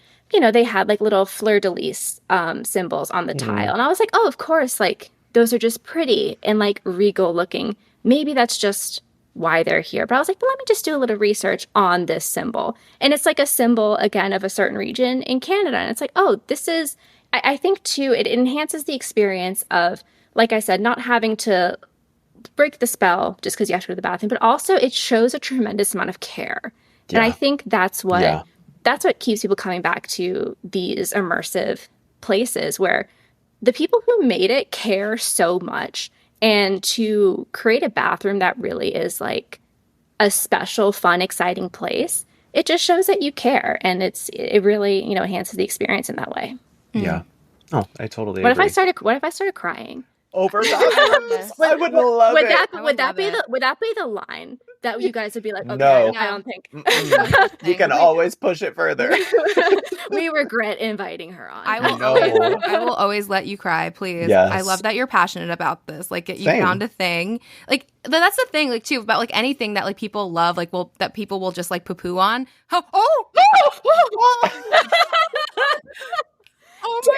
they had like little fleur-de-lis symbols on the tile. And I was like, oh, of course, like those are just pretty and like regal looking. Maybe that's just why they're here. But I was like, well, let me just do a little research on this symbol. And it's like a symbol, again, of a certain region in Canada. And it's like, oh, this is, I think too, it enhances the experience of, like I said, not having to break the spell just because you have to go to the bathroom, but also it shows a tremendous amount of care. And I think that's what keeps people coming back to these immersive places where the people who made it care so much. And to create a bathroom that really is like a special, fun, exciting place, it just shows that you care. And it really, enhances the experience in that way. Yeah. Oh, I totally What agree. if I started crying? Over I love bathrooms? this. I would love Would it. that I would would that love be it. would that be the line that you guys would be like, okay, No. I don't think You can always push it further. we regret inviting her on. I will, No. I will always let you cry, please. Yes. I love that you're passionate about this. Like, you Same. found a thing. Like, that's the thing, like, too, about, like, anything that, like, people love, like, that people will just, like, poo-poo on. Oh my God.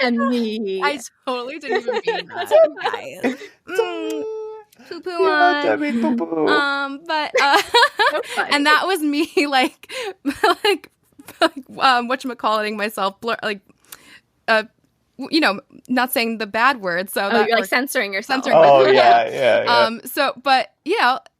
Demi. I totally didn't even mean that, guys. Poo-poo on. Demi poo-poo. But, So funny. and that was me, like, whatchamacalliting myself, not saying the bad words. So Oh, you're like censoring yourself. Censoring Oh, myself. yeah. So, but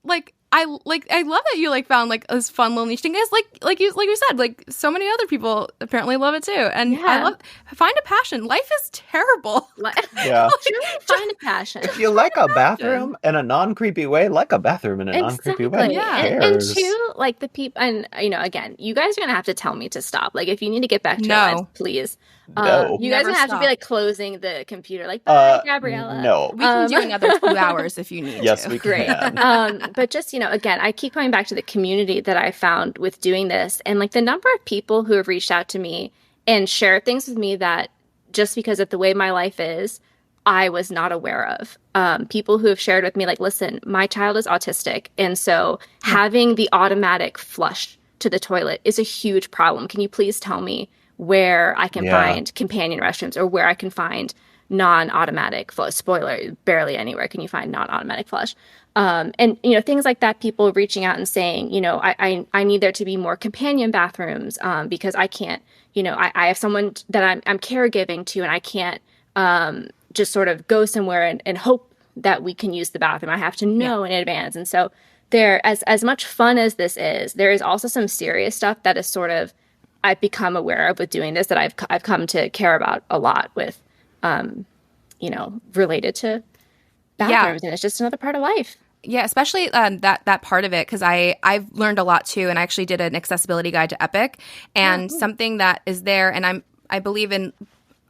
like I love that you like found like this fun little niche thing. Guys, like you said, like so many other people apparently love it too. And Yeah. find a passion. Life is terrible. Yeah. Truly find a passion. If you like a bathroom in a non-creepy way, like a bathroom in a non-creepy way. Exactly. Who Yeah. And cares? two, like the people, and again, you guys are gonna have to tell me to stop. Like, if you need to get back to your No. lives, please. No. You guys are Never gonna have to be stop. like closing the computer. Like, bye, Gabriella. No. We can do another 2 hours if you need Yes, to. we Great. can. But just, again, I keep coming back to the community that I found with doing this. And like the number of people who have reached out to me and shared things with me that just because of the way my life is, I was not aware of. People who have shared with me, like, listen, my child is autistic. And so having the automatic flush to the toilet is a huge problem. Can you please tell me where I can find companion restrooms or where I can find non-automatic flush? Spoiler, barely anywhere can you find non-automatic flush. And, things like that, people reaching out and saying, I need there to be more companion bathrooms because I can't, I have someone that I'm caregiving to and I can't just sort of go somewhere and hope that we can use the bathroom. I have to know in advance. And so there, as much fun as this is, there is also some serious stuff that is sort of I've become aware of with doing this that I've come to care about a lot with, related to bathrooms, and it's just another part of life. Yeah, especially that part of it, because I've learned a lot too, and I actually did an accessibility guide to Epic, and something that is there, and I believe in,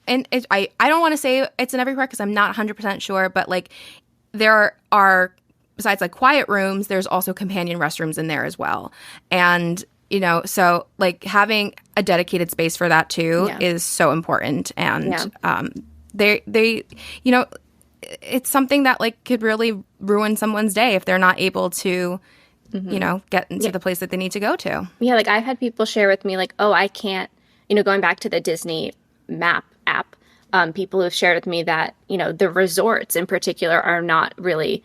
and I don't want to say it's in every part because I'm not 100% sure, but like there are, besides like quiet rooms, there's also companion restrooms in there as well, and so like having a dedicated space for that too is so important, and they it's something that like could really ruin someone's day if they're not able to get into the place that they need to go to. Yeah, like I've had people share with me like, oh, I can't, going back to the Disney map app, people have shared with me that, the resorts in particular are not really,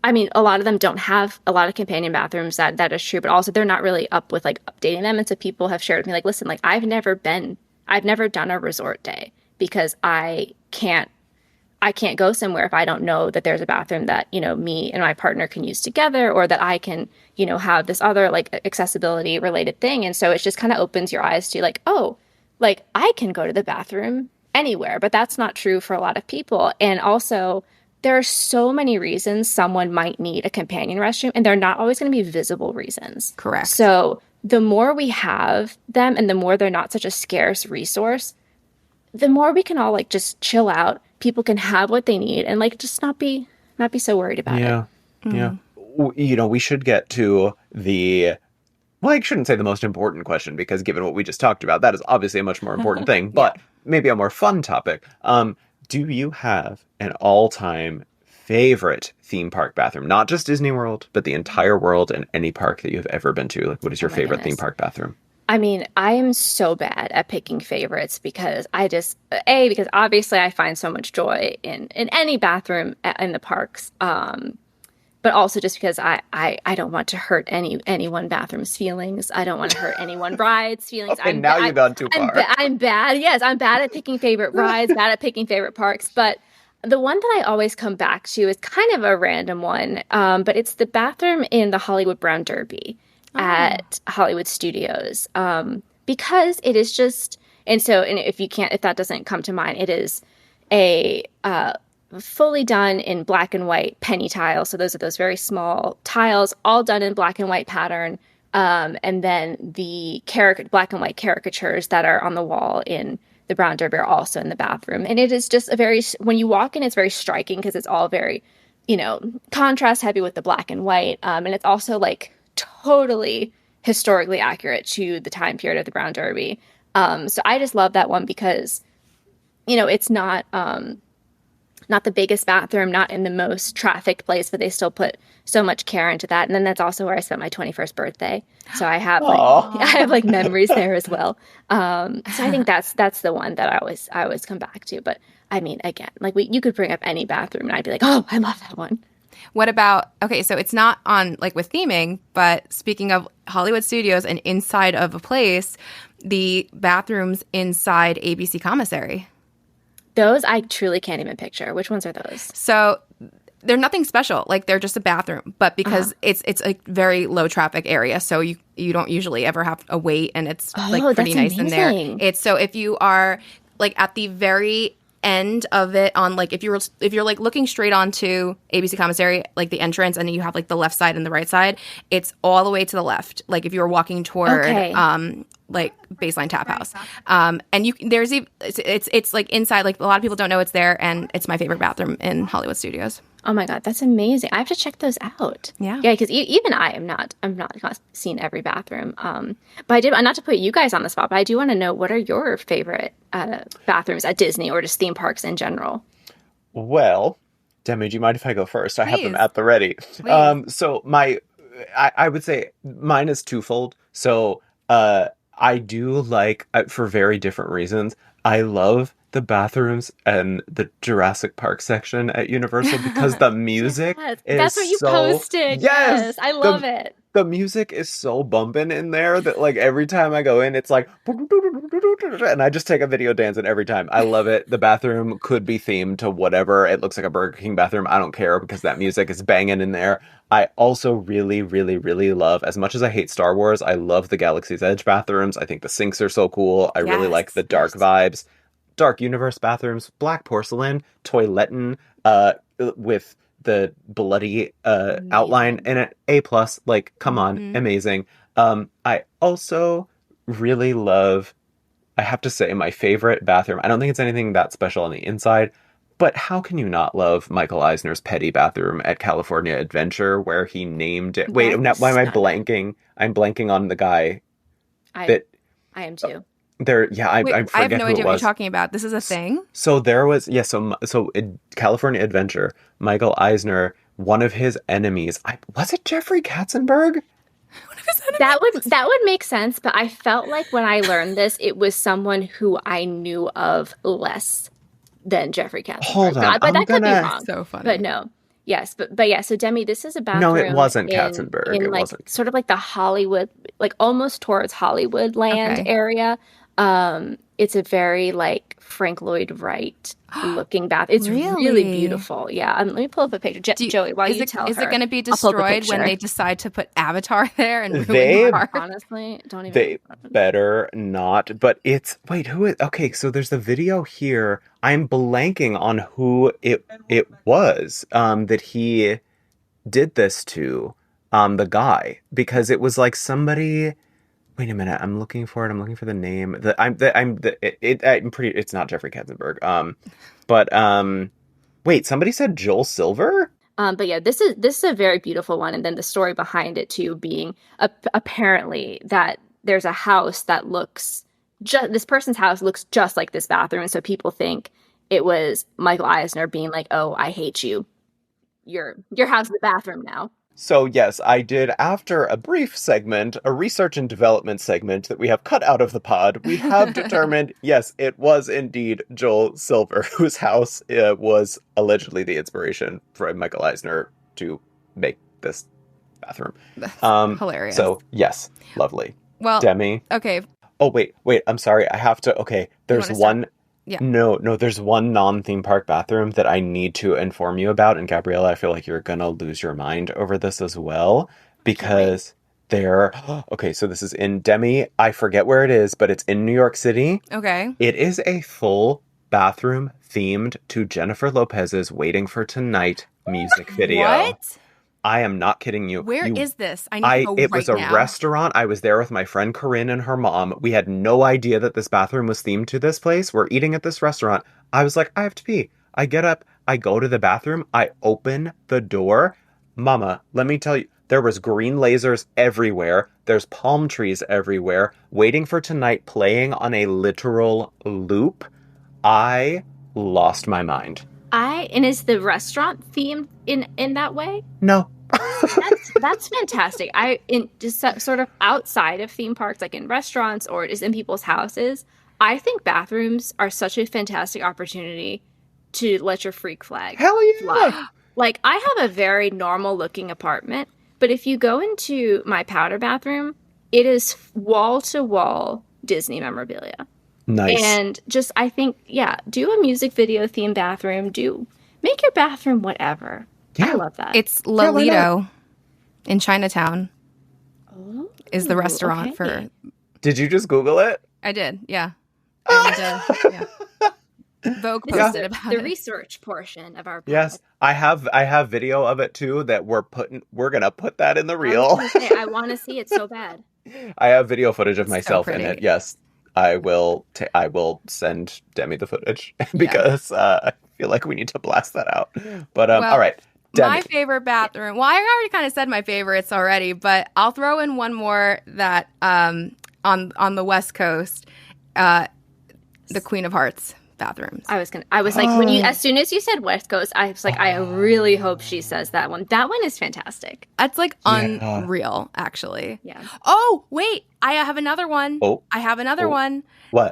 I mean, a lot of them don't have a lot of companion bathrooms, that is true, but also they're not really up with like updating them. And so people have shared with me like, listen, like I've never done a resort day because I can't go somewhere if I don't know that there's a bathroom that, me and my partner can use together, or that I can, have this other like accessibility related thing. And so it just kind of opens your eyes to like, oh, like I can go to the bathroom anywhere, but that's not true for a lot of people. And also there are so many reasons someone might need a companion restroom, and they're not always going to be visible reasons. Correct. So the more we have them and the more they're not such a scarce resource, the more we can all like just chill out, people can have what they need and like just not be so worried about it. Yeah. Yeah. We should get to the well, I shouldn't say the most important question because given what we just talked about, that is obviously a much more important thing, but maybe a more fun topic. Do you have an all-time favorite theme park bathroom? Not just Disney World, but the entire world and any park that you've ever been to. Like, what is your favorite theme park bathroom? I mean, I am so bad at picking favorites because because obviously I find so much joy in any bathroom in the parks. But also just because I don't want to hurt any one bathroom's feelings. I don't want to hurt any one ride's feelings. Okay, now you've gone too far. I'm bad. Yes, I'm bad at picking favorite rides, bad at picking favorite parks. But the one that I always come back to is kind of a random one, but it's the bathroom in the Hollywood Brown Derby at Hollywood Studios, because it is just and if that doesn't come to mind, it is a fully done in black and white penny tiles. So those are those very small tiles, all done in black and white pattern. And then the black and white caricatures that are on the wall in the Brown Derby are also in the bathroom. And it is just when you walk in, it's very striking because it's all very, contrast heavy with the black and white. And it's also like totally historically accurate to the time period of the Brown Derby. So I just love that one because, it's not the biggest bathroom, not in the most trafficked place, but they still put so much care into that. And then that's also where I spent my 21st birthday. So I have like memories there as well. So I think that's the one that I always come back to. But I mean, again, like you could bring up any bathroom and I'd be like, oh, I love that one. What about, okay, so it's not on like with theming, but speaking of Hollywood Studios and inside of a place, the bathrooms inside ABC Commissary. Those I truly can't even picture. Which ones are those? So they're nothing special. Like they're just a bathroom, but because it's a very low traffic area, so you don't usually ever have a wait, and it's like pretty nice in there. It's so if you are like at the very end of it on like if you're like looking straight onto ABC Commissary, like the entrance, and then you have like the left side and the right side, it's all the way to the left. Like if you were walking toward like Baseline Tap House. And it's like inside, like a lot of people don't know it's there, and it's my favorite bathroom in Hollywood Studios. Oh my God, that's amazing. I have to check those out. Yeah, because even I'm not seen every bathroom. But I did, not to put you guys on the spot, but I do want to know, what are your favorite bathrooms at Disney or just theme parks in general? Well, Demi, do you mind if I go first? I have them at the ready. So I would say mine is twofold. So I do like, for very different reasons, I love the bathrooms and the Jurassic Park section at Universal because the music is that's what you posted. Yes, I love it. The music is so bumping in there that like every time I go in, it's like, and I just take a video dancing every time. I love it. The bathroom could be themed to whatever. It looks like a Burger King bathroom. I don't care because that music is banging in there. I also really, really, really love, as much as I hate Star Wars, I love the Galaxy's Edge bathrooms. I think the sinks are so cool. I really like the dark vibes. Dark Universe bathrooms, black porcelain, toiletten, with the bloody outline in it. A+, like, come on, amazing. I also really love, I have to say, my favorite bathroom. I don't think it's anything that special on the inside, but how can you not love Michael Eisner's petty bathroom at California Adventure, where he named it? Wait, now, why am I blanking? I'm blanking on the guy. I am too. I forget I have no idea what you're talking about. This is a thing? So there was, so in California Adventure, Michael Eisner, one of his enemies, was it Jeffrey Katzenberg? That would make sense, but I felt like when I learned this, it was someone who I knew of less than Jeffrey Katzenberg. Hold on, but that could be wrong. So funny. But no. Yes, but yeah, so Demi, this is a bathroom. No, it wasn't Katzenberg. It like, wasn't. Sort of like the Hollywood, like almost towards Hollywood land area. It's a very like Frank Lloyd Wright looking bath. It's really beautiful. Yeah. Let me pull up a picture. Joey, while you tell her. Is it going to be destroyed when they decide to put Avatar there and ruin the park? Honestly, don't even. They better not. But it's, wait, who is, okay, so there's the video here. I'm blanking on who it was that he did this to, the guy. Because it was like somebody Wait a minute. I'm looking for it. I'm looking for the name. I'm pretty. It's not Jeffrey Katzenberg. But wait. Somebody said Joel Silver. But yeah, this is a very beautiful one, and then the story behind it too being apparently that there's a house that looks this person's house looks just like this bathroom, and so people think it was Michael Eisner being like, "Oh, I hate you. Your house is a bathroom now." So yes, I did, after a brief segment, a research and development segment that we have cut out of the pod, we have determined, yes, it was indeed Joel Silver, whose house was allegedly the inspiration for Michael Eisner to make this bathroom. That's hilarious. So yes, lovely. Well, Demi. okay. Oh, wait, I'm sorry. I have to, okay, there's one. Yeah. No, there's one non-theme park bathroom that I need to inform you about. And Gabriella, I feel like you're gonna lose your mind over this as well. Because they're okay, so this is in Demi. I forget where it is, but it's in New York City. Okay. It is a full bathroom themed to Jennifer Lopez's Waiting for Tonight music video. What? I am not kidding you. Where is this? I need to go It right was a now. restaurant. I was there with my friend Corinne and her mom. We had no idea that this bathroom was themed to this place. We're eating at this restaurant. I was like, I have to pee. I get up. I go to the bathroom. I open the door. Mama, let me tell you, there was green lasers everywhere. There's palm trees everywhere. Waiting for Tonight playing on a literal loop. I lost my mind. And is the restaurant themed in that way? No. That's fantastic. Just sort of outside of theme parks, like in restaurants or just in people's houses, I think bathrooms are such a fantastic opportunity to let your freak flag Hell yeah. fly. Like, I have a very normal looking apartment, but if you go into my powder bathroom, it is wall to wall Disney memorabilia. Nice. And just, I think, yeah, do a music video themed bathroom. Make your bathroom whatever. Yeah. I love that. It's Lolito in Chinatown. Oh, is the restaurant okay. for... Did you just Google it? I did, yeah. And, yeah. Vogue posted about the it. research portion of our podcast. Yes, I have video of it too that we're gonna put that in the reel. I want to see it so bad. I have video footage of It's myself so in pretty. it. Yes, I will send Demi the footage because I feel like we need to blast that out. But Well, all right, Demi. My favorite bathroom. Well, I already kind of said my favorites already, but I'll throw in one more that on the West Coast, the Queen of Hearts bathrooms. I was like, as soon as you said West Coast, I was like, I really hope she says that one. That one is fantastic. That's like unreal, actually. Yeah. Oh, wait, I have another one. Oh. I have another one. What?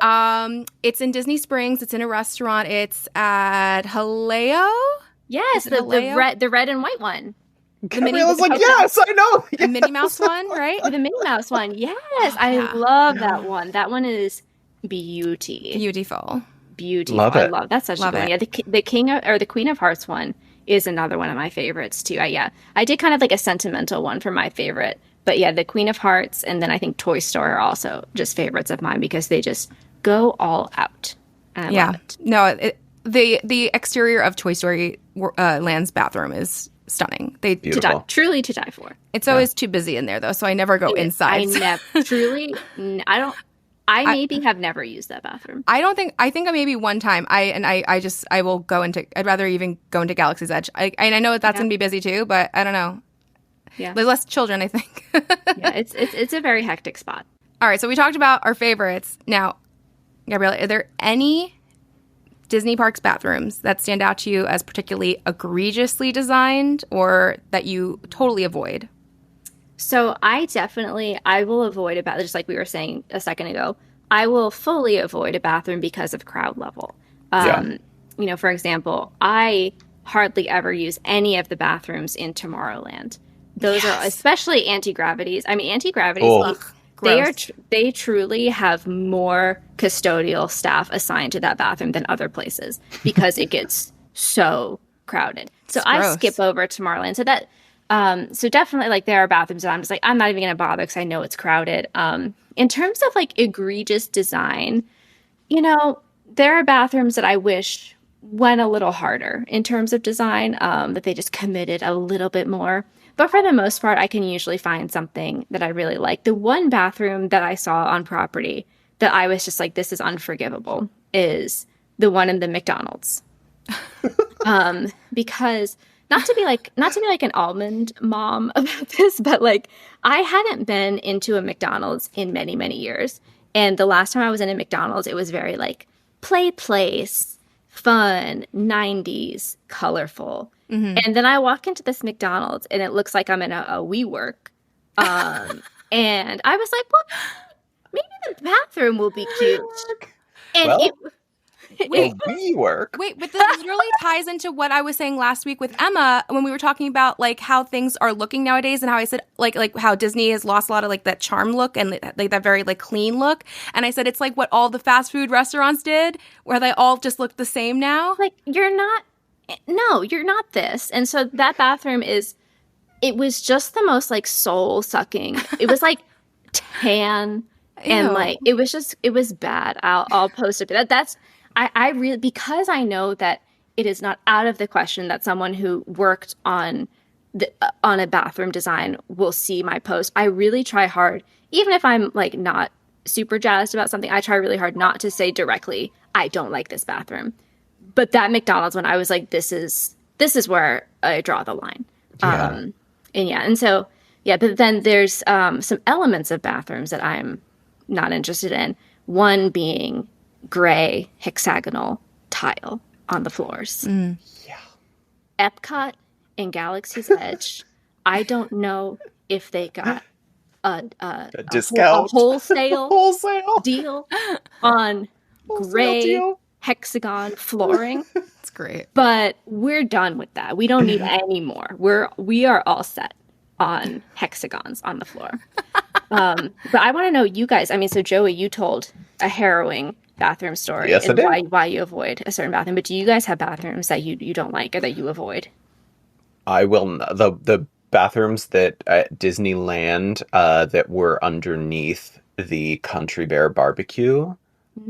It's in Disney Springs. It's in a restaurant. It's at Haleo. Yes, Is it the red and white one. Gabriella's like, yes, I know. The Minnie Mouse one, right? The Minnie Mouse one. Yes, I love that one. That one is Beautiful. Love it. I love that's such a good one. Yeah, the King or the Queen of Hearts one is another one of my favorites too. I did kind of like a sentimental one for my favorite, but yeah, the Queen of Hearts and then I think Toy Story are also just favorites of mine because they just go all out. And I love it. No, the exterior of Toy Story Land's bathroom is stunning. Truly to die for. It's always too busy in there though, so I never go inside. I maybe have never used that bathroom. I think maybe one time I will go into, I'd rather even go into Galaxy's Edge. I know that's going to be busy too, but I don't know. Yeah. There's less children, I think. Yeah, it's a very hectic spot. All right, so we talked about our favorites. Now, Gabriella, are there any Disney parks bathrooms that stand out to you as particularly egregiously designed or that you totally avoid? So I will avoid a bathroom, just like we were saying a second ago. I will fully avoid a bathroom because of crowd level. For example, I hardly ever use any of the bathrooms in Tomorrowland. Those are especially anti-gravities. I mean, anti-gravities, they truly have more custodial staff assigned to that bathroom than other places because it gets so crowded. So I skip over Tomorrowland. So that... so definitely, like, there are bathrooms that I'm just like, I'm not even going to bother because I know it's crowded. In terms of, like, egregious design, there are bathrooms that I wish went a little harder in terms of design, that they just committed a little bit more. But for the most part, I can usually find something that I really like. The one bathroom that I saw on property that I was just like, this is unforgivable, is the one in the McDonald's. Because not to be like an almond mom about this, but like I hadn't been into a McDonald's in many, many years. And the last time I was in a McDonald's, it was very like play place, fun, 90s, colorful. And then I walk into this McDonald's and it looks like I'm in a WeWork. And I was like, well, maybe the bathroom will be cute. And Well, Wait, WeWork. Wait, but this literally ties into what I was saying last week with Emma when we were talking about like how things are looking nowadays and how I said like how Disney has lost a lot of like that charm look and like that very like clean look. And I said it's like what all the fast food restaurants did where they all just look the same now. like, you're not this. And so that bathroom it was just the most like soul sucking. It was like tan and Ew. like it was bad. I'll post it. I really, because I know that it is not out of the question that someone who worked on a bathroom design will see my post. I really try hard, even if I'm like not super jazzed about something, I try really hard not to say directly, I don't like this bathroom. But that McDonald's one, I was like, this is where I draw the line. Yeah. And so, but then there's some elements of bathrooms that I'm not interested in. One being gray hexagonal tile on the floors. Yeah. EPCOT and Galaxy's Edge, I don't know if they got a discount. a wholesale Wholesale. deal on Wholesale gray deal. hexagon flooring, That's great. but we're done with that. We don't need any more. We are all set on hexagons on the floor. But I want to know, you guys, I mean, so Joey, you told a harrowing bathroom story Yes, I and did. why you avoid a certain bathroom. But do you guys have bathrooms that you don't like or that you avoid? I will the bathrooms that at Disneyland that were underneath the Country Bear barbecue.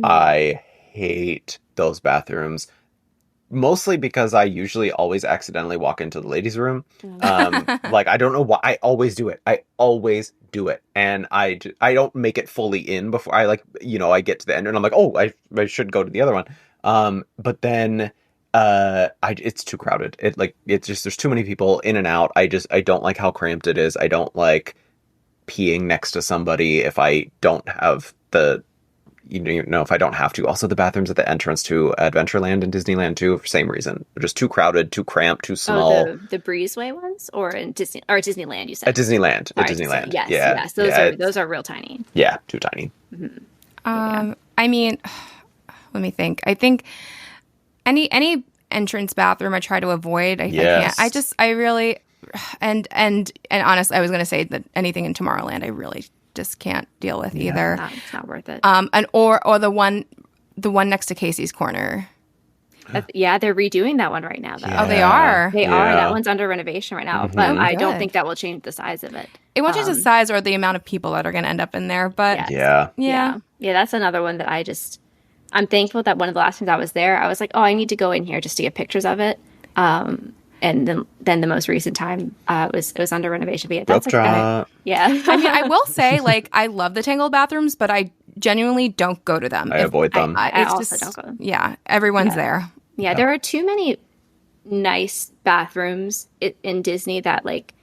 I hate those bathrooms. Mostly because I usually always accidentally walk into the ladies' room. Like, I don't know why. I always do it. And I don't make it fully in before I I get to the end and I'm like, oh, I should go to the other one. But then it's too crowded. It's just, there's too many people in and out. I don't like how cramped it is. I don't like peeing next to somebody if I don't have if I don't have to. Also, the bathrooms at the entrance to Adventureland and Disneyland too, for same reason. They're just too crowded, too cramped, too small. Oh, the breezeway ones, or in Disneyland? You said At Disneyland. Sorry, At Disneyland. Yes, Yeah. yes. Yeah, Those are real tiny. yeah, too tiny. I mean, let me think. I think any entrance bathroom I try to avoid. I Yes. can't. I really and honestly, I was going to say that anything in Tomorrowland, I really just can't deal with either. It's not worth it. And or the one next to Casey's Corner. They're redoing that one right now, though. Yeah. Oh, they are. They are. Yeah. That one's under renovation right now, but I don't Good. think that will change the size of it. It won't change the size or the amount of people that are going to end up in there, but Yes. Yeah. Yeah, that's another one that I'm thankful that one of the last times I was there, I was like, oh, I need to go in here just to get pictures of it. And then the most recent time it was under renovation. But yeah, that's Rope drop. yeah. I mean, I will say, like, I love the Tangled bathrooms, but I genuinely don't go to them. I avoid them. I It's also just, don't go. yeah, everyone's there. Yeah, there are too many nice bathrooms in Disney that like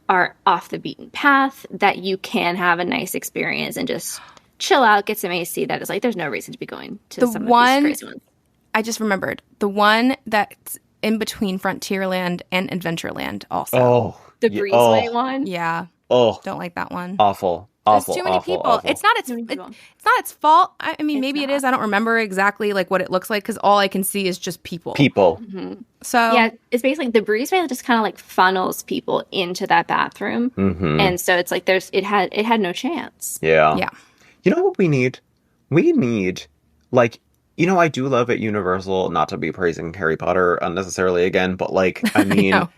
are off the beaten path that you can have a nice experience and just chill out, get some AC. That is like, there's no reason to be going to some of these crazy ones. I just remembered the one that's in between Frontierland and Adventureland also. Oh. The yeah, breezeway one. Yeah, Oh. don't like that one. Awful. There's Awful. too many awful, people. awful. It's not Too many people. it's not its fault. I mean, maybe it not. is. I don't remember exactly like what it looks like because all I can see is just people. People. So Yeah, it's basically the breezeway that just kind of like funnels people into that bathroom, and so it's like it had no chance. Yeah. yeah. You know what we need? We need, like, I do love at Universal, not to be praising Harry Potter unnecessarily again, but like, I mean, know.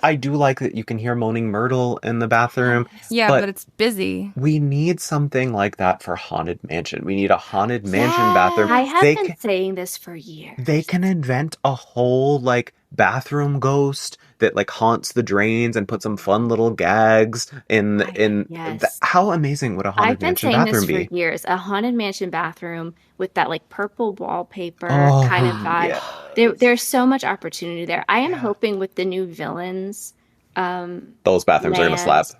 I do like that you can hear Moaning Myrtle in the bathroom. Yeah, but it's busy. We need something like that for Haunted Mansion. We need a Haunted Mansion bathroom. I have They been saying this for years. They can invent a whole like bathroom ghost that like haunts the drains and put some fun little gags Yes. how amazing would a I've haunted been mansion saying this bathroom for be? years. A haunted mansion bathroom with that like purple wallpaper kind of Oh, vibe. yes. There's so much opportunity there. I am Yeah. hoping with the new villains Those bathrooms are gonna slap. land,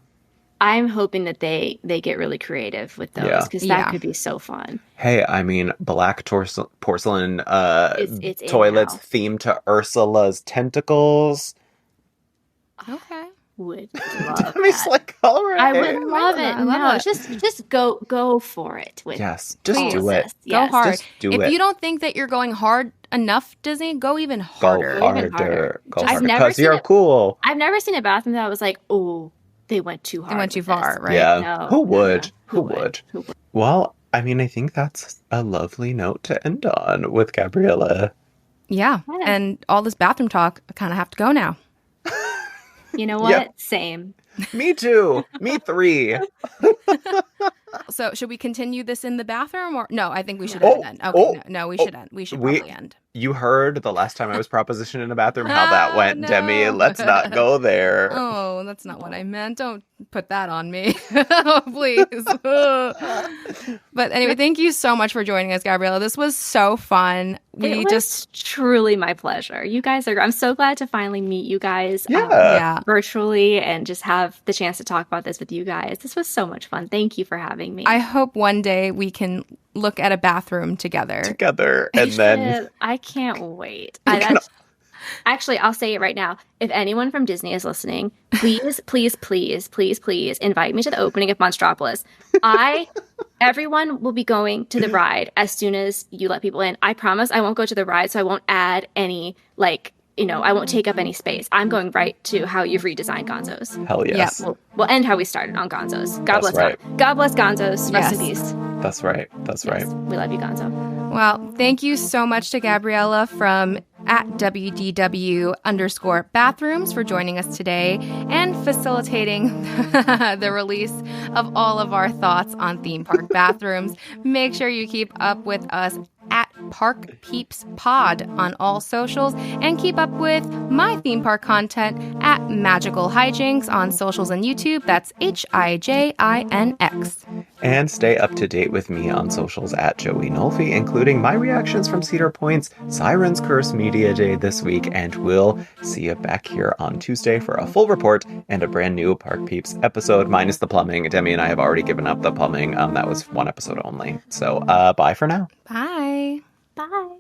I'm hoping that they get really creative with those Yeah. because that Yeah. could be so fun. Hey, I mean, black porcelain It's in toilets now. themed to Ursula's tentacles. Okay. Would love Demi's that. like, all right. I would love that. it. I love No, that. just go for it with Yes, just Please. do it. this. Go Yes. hard. Just do If it. you don't think that you're going hard enough, Disney, go even Go harder. Go even harder. harder. Go Just- I've harder. never Because seen you're it- cool. I've never seen a bathroom that I was like, oh, they went too hard. They went too with this. far, right? Yeah. No, Who no, would? no. Who would? Well, I mean, I think that's a lovely note to end on with Gabriella. Yeah. Yeah. And all this bathroom talk, I kind of have to go now. You know what? Yep. Same. Me too. Me three. So should we continue this in the bathroom or no? I think we should Oh, end then. Okay, no, we oh, should end. We should we- probably end. You heard the last time I was propositioned in a bathroom how that went, no. Demi. Let's not go there. Oh, that's not what I meant. Don't put that on me. Oh, please. But anyway, thank you so much for joining us, Gabriella. This was so fun. It was truly my pleasure. You guys are. I'm so glad to finally meet you guys. Yeah. Virtually and just have the chance to talk about this with you guys. This was so much fun. Thank you for having me. I hope one day we can look at a bathroom together. And then I can't wait. can- Actually, I'll say it right now. If anyone from Disney is listening, please, please, please, please, please invite me to the opening of Monstropolis. Everyone will be going to the ride as soon as you let people in. I promise I won't go to the ride, so I won't add any, I won't take up any space. I'm going right to how you've redesigned Gonzo's. hell yes. We'll end how we started on Gonzo's. God That's bless right. God bless Gonzo's. Rest in Yes. peace. That's right. That's Yes, right. we love you, Gonzo. Well, thank you so much to Gabriella from at WDW_bathrooms for joining us today and facilitating the release of all of our thoughts on theme park bathrooms. Make sure you keep up with us at Park Peeps Pod on all socials and keep up with my theme park content at Magical Hijinks on socials and YouTube. That's HIJINX. And stay up to date with me on socials at Joey Nolfi, including my reactions from Cedar Point's Siren's Curse Media Day this week. And we'll see you back here on Tuesday for a full report and a brand new Park Peeps episode, minus the plumbing. Demi and I have already given up the plumbing. That was one episode only. So bye for now. Bye. Bye.